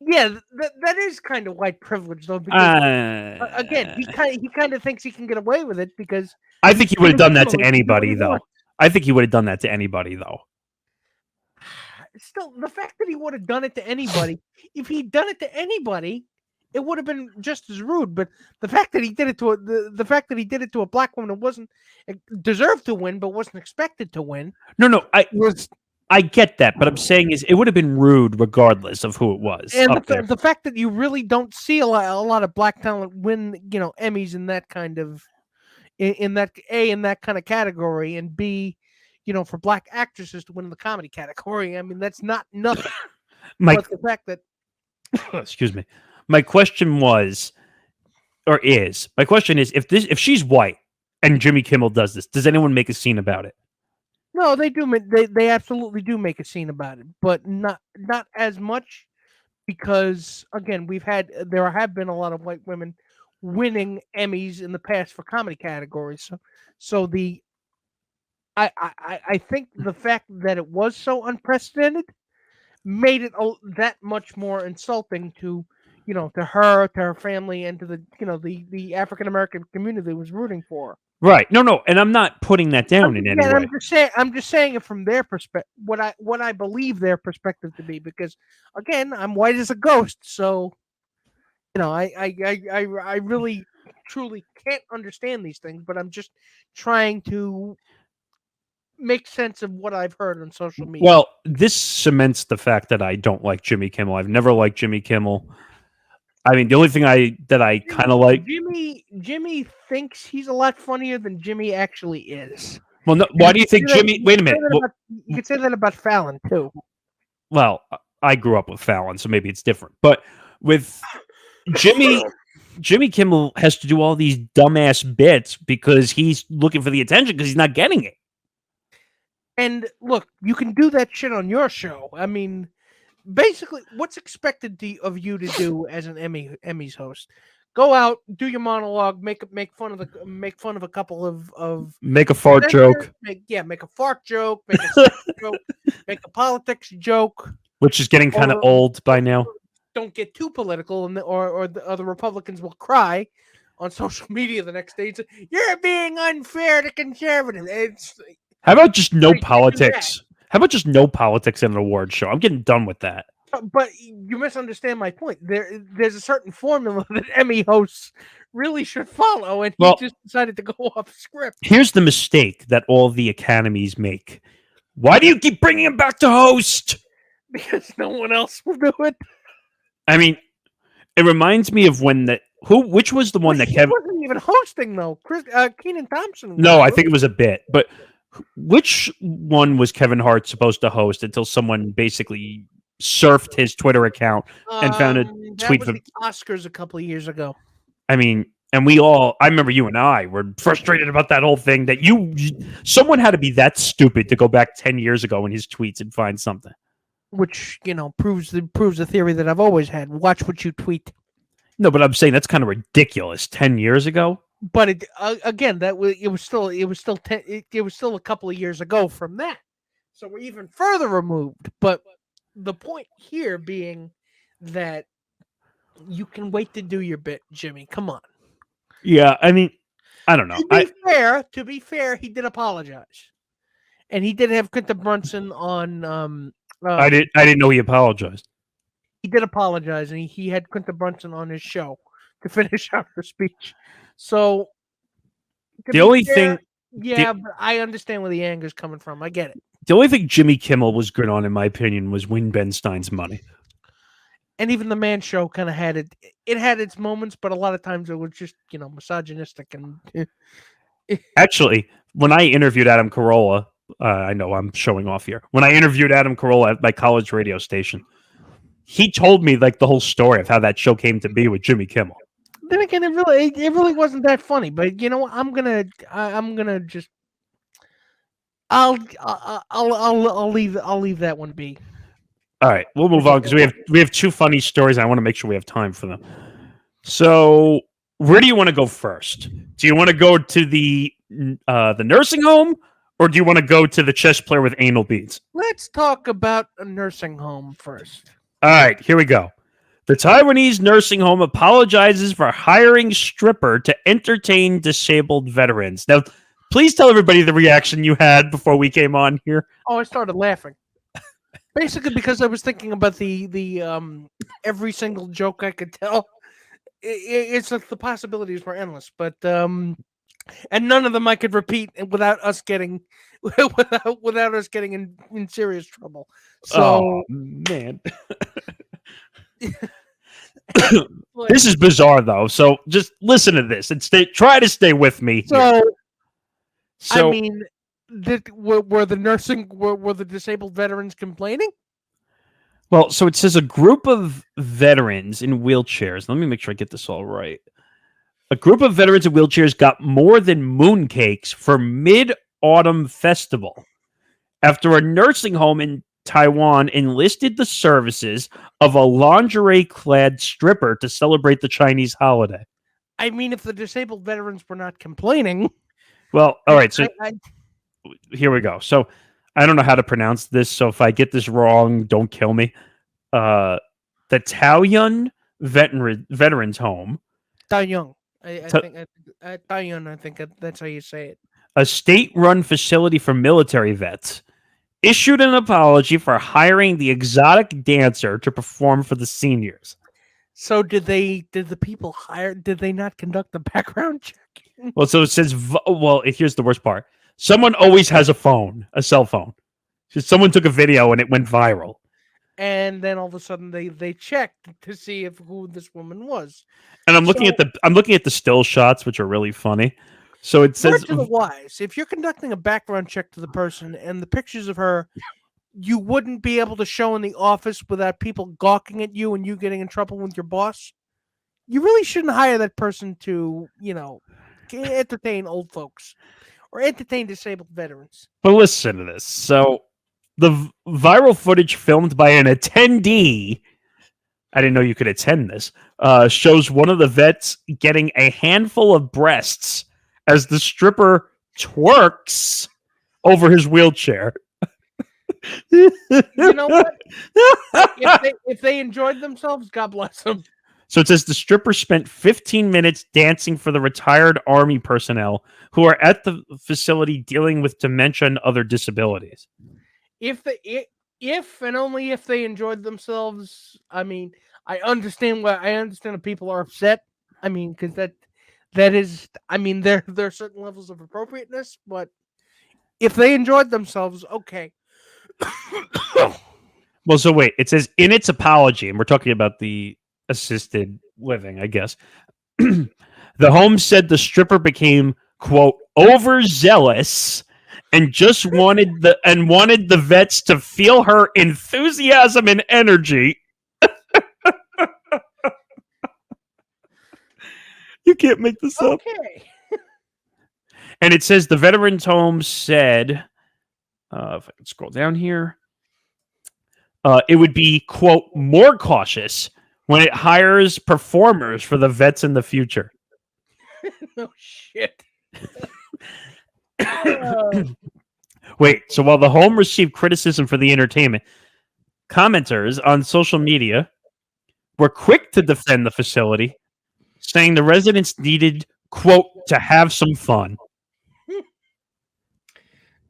Yeah, that is kind of white privilege, though. Because again, he kind of thinks he can get away with it because I think he would have done that to anybody, though. Still, the fact that he would have done it to anybody, if he'd done it to anybody, it would have been just as rude. But the fact that he did it to a black woman who wasn't deserved to win, but wasn't expected to win. No, I get that, but I'm saying is it would have been rude regardless of who it was. And the fact that you really don't see a lot of black talent win, Emmys in that kind of, in that kind of category, and B, for black actresses to win in the comedy category. I mean, that's not nothing. But the fact that, excuse me, my question is, if she's white and Jimmy Kimmel does this, does anyone make a scene about it? No, they do. They absolutely do make a scene about it, but not as much, because again, there have been a lot of white women winning Emmys in the past for comedy categories. So I think the fact that it was so unprecedented made it that much more insulting to her, to her family, and to the African American community that was rooting for her. Right. No, and I'm not putting that down in any way. I'm just saying it from their perspective, what I believe their perspective to be, because again, I'm white as a ghost, so I really truly can't understand these things, but I'm just trying to make sense of what I've heard on social media. Well, this cements the fact that I don't like Jimmy Kimmel. I've never liked Jimmy Kimmel. I mean, the only thing I kind of like, Jimmy thinks he's a lot funnier than Jimmy actually is. Well, no, why do you think Jimmy? Wait a minute. You could say that about Fallon too. Well, I grew up with Fallon, so maybe it's different. But with Jimmy Kimmel has to do all these dumbass bits because he's looking for the attention because he's not getting it. And look, you can do that shit on your show. I mean, basically, what's expected of you to do as an Emmys host? Go out, do your monologue, make fun of a couple of make a fart joke. Make a fart joke, make a sex joke, make a politics joke, which is getting kind of old by now. don't get too political, and or the other Republicans will cry on social media the next day and say, "You're being unfair to conservatives." How about just no They can't do that. politics? How about just no politics in an award show? I'm getting done with that. But you misunderstand my point. There's a certain formula that Emmy hosts really should follow, and he just decided to go off script. Here's the mistake that all the academies make. Why do you keep bringing him back to host? Because no one else will do it. I mean, it reminds me of when which was the one that Kevin wasn't even hosting though. Kenan Thompson. No, I think it was a bit, but which one was Kevin Hart supposed to host until someone basically surfed his Twitter account and found a tweet from the Oscars a couple of years ago. I mean, and I remember you and I were frustrated about that whole thing that someone had to be that stupid to go back 10 years ago in his tweets and find something. Which, proves the theory that I've always had. Watch what you tweet. No, but I'm saying that's kind of ridiculous. 10 years ago. But it was still a couple of years ago from that. So we're even further removed. But the point here being that you can wait to do your bit, Jimmy. Come on. Yeah, I mean, I don't know. To be fair, he did apologize, and he did have Quinta Brunson on. I didn't know he apologized. He did apologize, and he had Quinta Brunson on his show to finish out her speech. So the only thing, but I understand where the anger is coming from. I get it. The only thing Jimmy Kimmel was good on, in my opinion, was Win Ben Stein's money. And even the Man Show kind of had it. It had its moments, but a lot of times it was just misogynistic and. Actually, when I interviewed Adam Carolla, I know I'm showing off here. When I interviewed Adam Carolla at my college radio station, he told me like the whole story of how that show came to be with Jimmy Kimmel. Then again, it really wasn't that funny. But you know what? I'm gonna just. I'll leave that one be. All right, we'll move on because we have two funny stories. And I want to make sure we have time for them. So, where do you want to go first? Do you want to go to the nursing home, or do you want to go to the chess player with anal beads? Let's talk about a nursing home first. All right, here we go. The Taiwanese nursing home apologizes for hiring stripper to entertain disabled veterans. Now, please tell everybody the reaction you had before we came on here. Oh, I started laughing. Basically, because I was thinking about the every single joke I could tell. It's like the possibilities were endless, but and none of them I could repeat without us getting without us getting in serious trouble. So, oh, man, this is bizarre though. So just listen to this and try to stay with me. So I mean. Were the disabled veterans complaining? Well, so it says a group of veterans in wheelchairs. Let me make sure I get this all right. A group of veterans in wheelchairs got more than mooncakes for Mid-Autumn Festival after a nursing home in Taiwan enlisted the services of a lingerie-clad stripper to celebrate the Chinese holiday. I mean, if the disabled veterans were not complaining... Well, all right, so... Here we go. So I don't know how to pronounce this, so if I get this wrong, don't kill me. The Taoyuan Veterans Home. Taoyuan. I think that's how you say it. A state-run facility for military vets issued an apology for hiring the exotic dancer to perform for the seniors. So did the people hire? Did they not conduct the background check? Well, so it says. Well, here's the worst part. Someone always has a cell phone. Someone took a video and it went viral. And then all of a sudden they checked to see who this woman was. And I'm looking at the still shots, which are really funny. So it says to the wise, if you're conducting a background check to the person and the pictures of her you wouldn't be able to show in the office without people gawking at you and you getting in trouble with your boss, you really shouldn't hire that person to, entertain old folks. Or entertain disabled veterans. But listen to this. So, the viral footage filmed by an attendee, I didn't know you could attend this, shows one of the vets getting a handful of breasts as the stripper twerks over his wheelchair. You know what? If they enjoyed themselves, God bless them. So it says the stripper spent 15 minutes dancing for the retired Army personnel who are at the facility dealing with dementia and other disabilities. If and only if they enjoyed themselves, I mean, I understand that people are upset. I mean, because that is, I mean, there are certain levels of appropriateness, but if they enjoyed themselves, okay. Well, so wait, it says in its apology, and we're talking about the assisted living, I guess. The home said the stripper became, quote, overzealous and just wanted the vets to feel her enthusiasm and energy. You can't make this up. Okay. And it says the veterans home said, if I can scroll down here, it would be, quote, more cautious when it hires performers for the vets in the future. No shit. Wait, so while the home received criticism for the entertainment, commenters on social media were quick to defend the facility, saying the residents needed, quote, to have some fun.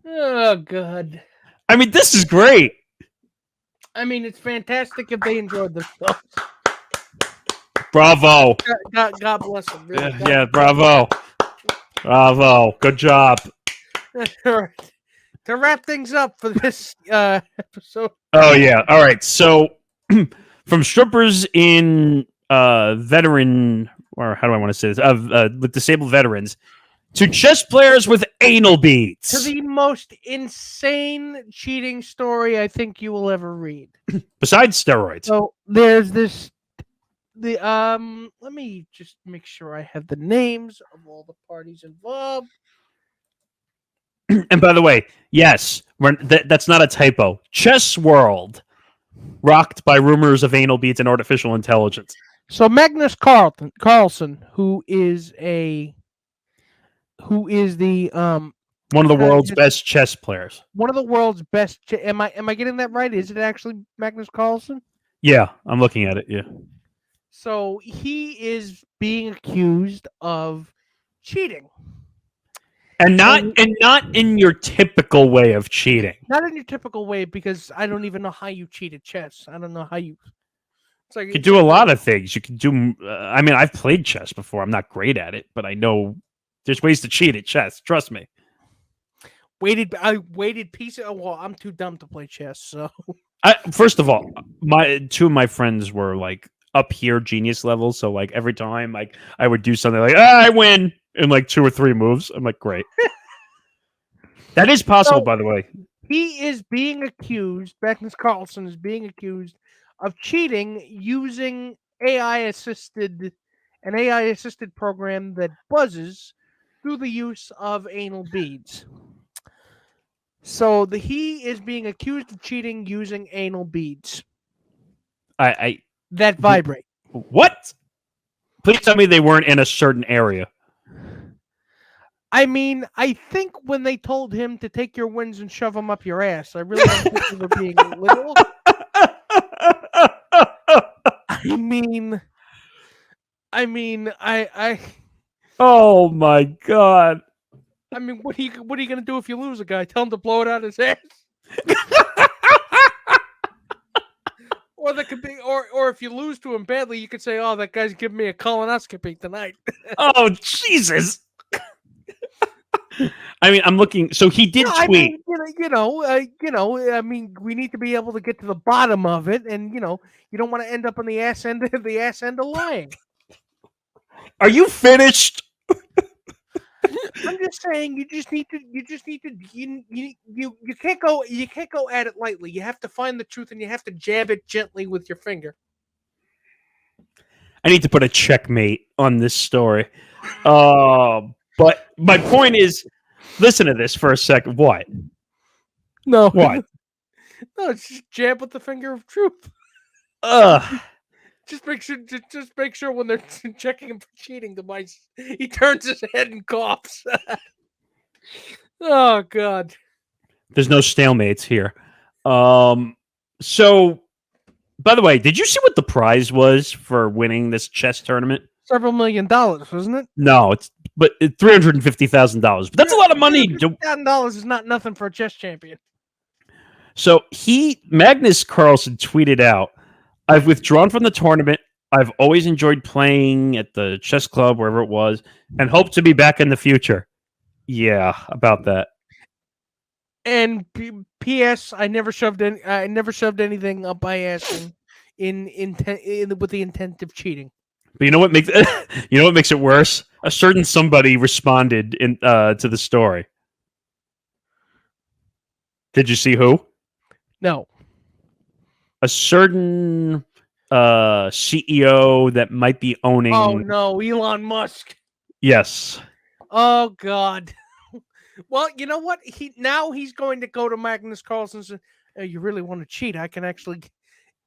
Oh, God. I mean, this is great. I mean, it's fantastic if they enjoyed themselves. Bravo. God bless them. Really. Yeah, bravo. Bravo. Good job. To wrap things up for this episode. Oh, yeah. All right. So, from strippers in veteran, or how do I want to say this, with disabled veterans, to chess players with anal beads. To the most insane cheating story I think you will ever read. Besides steroids. So there's this. Let me just make sure I have the names of all the parties involved. And by the way, yes, that's not a typo. Chess World, rocked by rumors of anal beads and artificial intelligence. So Magnus Carlsen, who is the one of the world's best chess players. One of the world's best. Am I getting that right? Is it actually Magnus Carlsen? Yeah, I'm looking at it. Yeah. So he is being accused of cheating, and not in your typical way of cheating. Not in your typical way, because I don't even know how you cheat at chess. I don't know how you. It's like you can do a lot of things. You can do. I mean, I've played chess before. I'm not great at it, but I know there's ways to cheat at chess. Trust me. Weighted pieces. Oh, well, I'm too dumb to play chess. So, first of all, two of my friends were like up here genius level. So like every time I would do something like I win in like 2 or 3 moves. I'm like, great. That is possible, by the way. He is being accused. Magnus Carlsen is being accused of cheating using an AI-assisted program that buzzes through the use of anal beads. So he is being accused of cheating using anal beads. That vibrate. What? Please tell me they weren't in a certain area. I mean, I think when they told him to take your wins and shove them up your ass, I really don't think they were being literal. I Oh my God. I mean, what are you gonna do if you lose a guy? Tell him to blow it out his ass. Or that could be, or if you lose to him badly, you could say, "Oh, that guy's giving me a colonoscopy tonight." Oh Jesus! I mean, I'm looking. So he did tweet. I mean, we need to be able to get to the bottom of it, and you don't want to end up on the ass end of lying. Are you finished? I'm just saying, you can't go at it lightly. You have to find the truth, and you have to jab it gently with your finger. I need to put a checkmate on this story. But my point is, listen to this for a second. What? No. What? No, it's just jab with the finger of truth. Just make sure when they're checking him for cheating device, he turns his head and coughs. Oh God. There's no stalemates here. So, by the way, did you see what the prize was for winning this chess tournament? Several $1,000,000, wasn't it? No, it's $350,000. But that's a lot of money. $350,000 is not nothing for a chess champion. So Magnus Carlsen tweeted out, "I've withdrawn from the tournament. I've always enjoyed playing at the chess club, wherever it was, and hope to be back in the future." Yeah, about that. And P.S. I never shoved anything up my ass with the intent of cheating. But you know what makes it worse? A certain somebody responded to the story. Did you see who? No. A certain CEO that might be owning. Oh no, Elon Musk. Yes. Oh God. Well, you know what? He's going to go to Magnus Carlsen and say, "Oh, you really want to cheat? I can actually."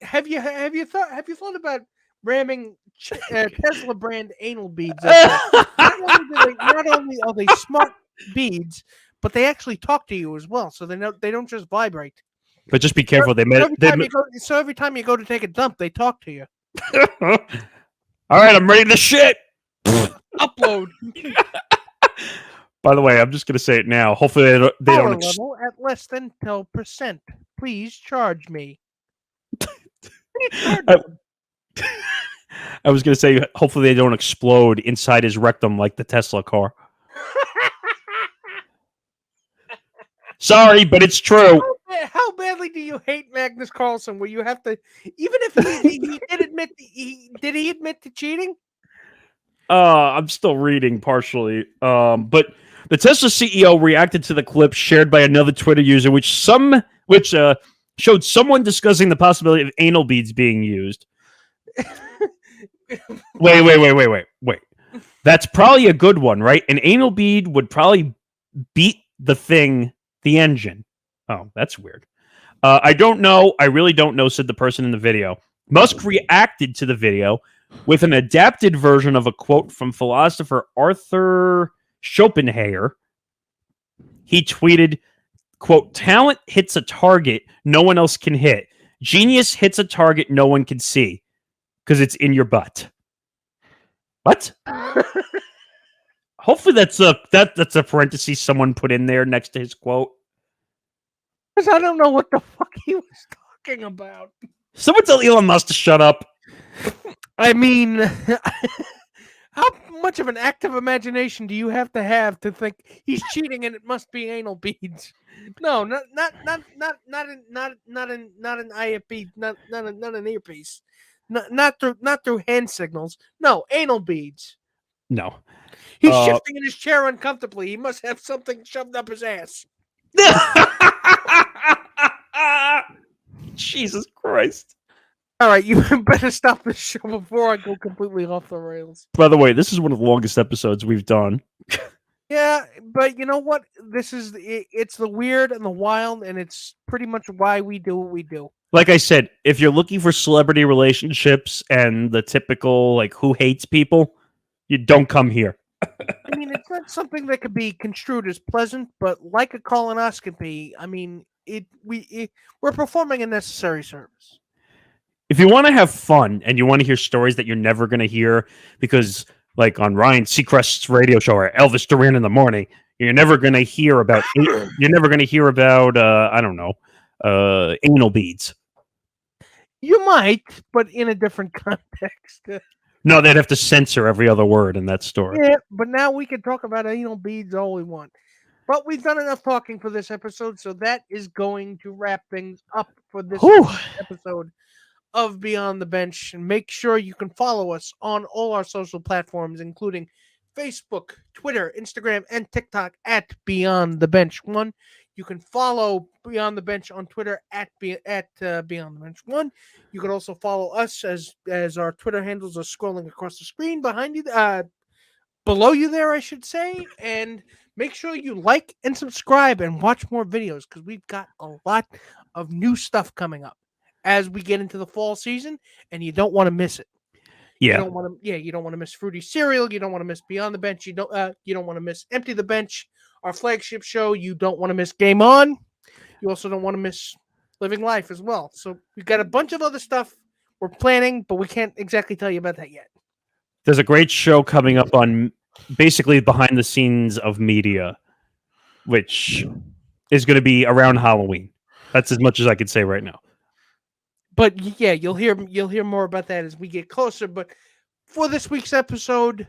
Have you thought about ramming Tesla brand anal beads? Not only are they smart beads, but they actually talk to you as well, so they don't just vibrate. But just be careful. So every time you go to take a dump, they talk to you. All right, I'm ready to shit. Upload. By the way, I'm just going to say it now. Hopefully they don't level at less than 12%. Please charge me. I was going to say, hopefully they don't explode inside his rectum like the Tesla car. Sorry, but it's true. How badly do you hate Magnus Carlsen? Where you have to, even if he did admit, did he admit to cheating? I'm still reading partially. But the Tesla CEO reacted to the clip shared by another Twitter user, which showed someone discussing the possibility of anal beads being used. Wait. That's probably a good one, right? An anal bead would probably beat the engine. Oh, that's weird. I don't know. I really don't know, said the person in the video. Musk reacted to the video with an adapted version of a quote from philosopher Arthur Schopenhauer. He tweeted, quote, "Talent hits a target no one else can hit. Genius hits a target no one can see because it's in your butt." What? Hopefully that's a parenthesis someone put in there next to his quote. Because I don't know what the fuck he was talking about. Someone tell Elon Musk to shut up. I mean, how much of an active imagination do you have to think he's cheating and it must be anal beads? No, not an earpiece, not an earpiece, not through hand signals. No, anal beads. No, he's shifting in his chair uncomfortably. He must have something shoved up his ass. Jesus Christ. All right, you better stop this show before I go completely off the rails. By the way, this is one of the longest episodes we've done. Yeah, but you know what? It's the weird and the wild, and it's pretty much why we do what we do. Like I said, if you're looking for celebrity relationships and the typical, like, who hates people, you don't come here. I mean, it's not something that could be construed as pleasant, but like a colonoscopy, I mean, we're performing a necessary service. If you want to have fun and you want to hear stories that you're never going to hear, because like on Ryan Seacrest's radio show or Elvis Duran in the morning, you're never going to hear about I don't know, anal beads. You might, but in a different context. No, they'd have to censor every other word in that story. Yeah, but now we can talk about anal beads all we want. But we've done enough talking for this episode, so that is going to wrap things up for this episode of Beyond the Bench. And make sure you can follow us on all our social platforms, including Facebook, Twitter, Instagram, and TikTok at Beyond the Bench 1. You can follow Beyond the Bench on Twitter at Beyond the Bench 1. You can also follow us as our Twitter handles are scrolling across the screen behind you, below you there, I should say. And make sure you like and subscribe and watch more videos because we've got a lot of new stuff coming up as we get into the fall season, and you don't want to miss it. Yeah. You don't want to miss Fruity Cereal. You don't want to miss Beyond the Bench. You don't want to miss Empty the Bench, our flagship show. You don't want to miss Game On. You also don't want to miss living life as well. So we've got a bunch of other stuff we're planning, but we can't exactly tell you about that yet. There's a great show coming up on basically behind the scenes of media, which is going to be around Halloween. That's as much as I can say right now. But yeah, you'll hear more about that as we get closer. But for this week's episode,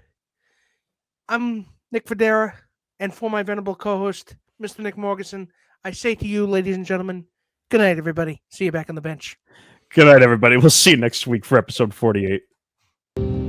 I'm Nick Fodera, and for my venerable co-host, Mr. Nick Morgasen, I say to you, ladies and gentlemen, good night, everybody. See you back on the bench. Good night, everybody. We'll see you next week for episode 48.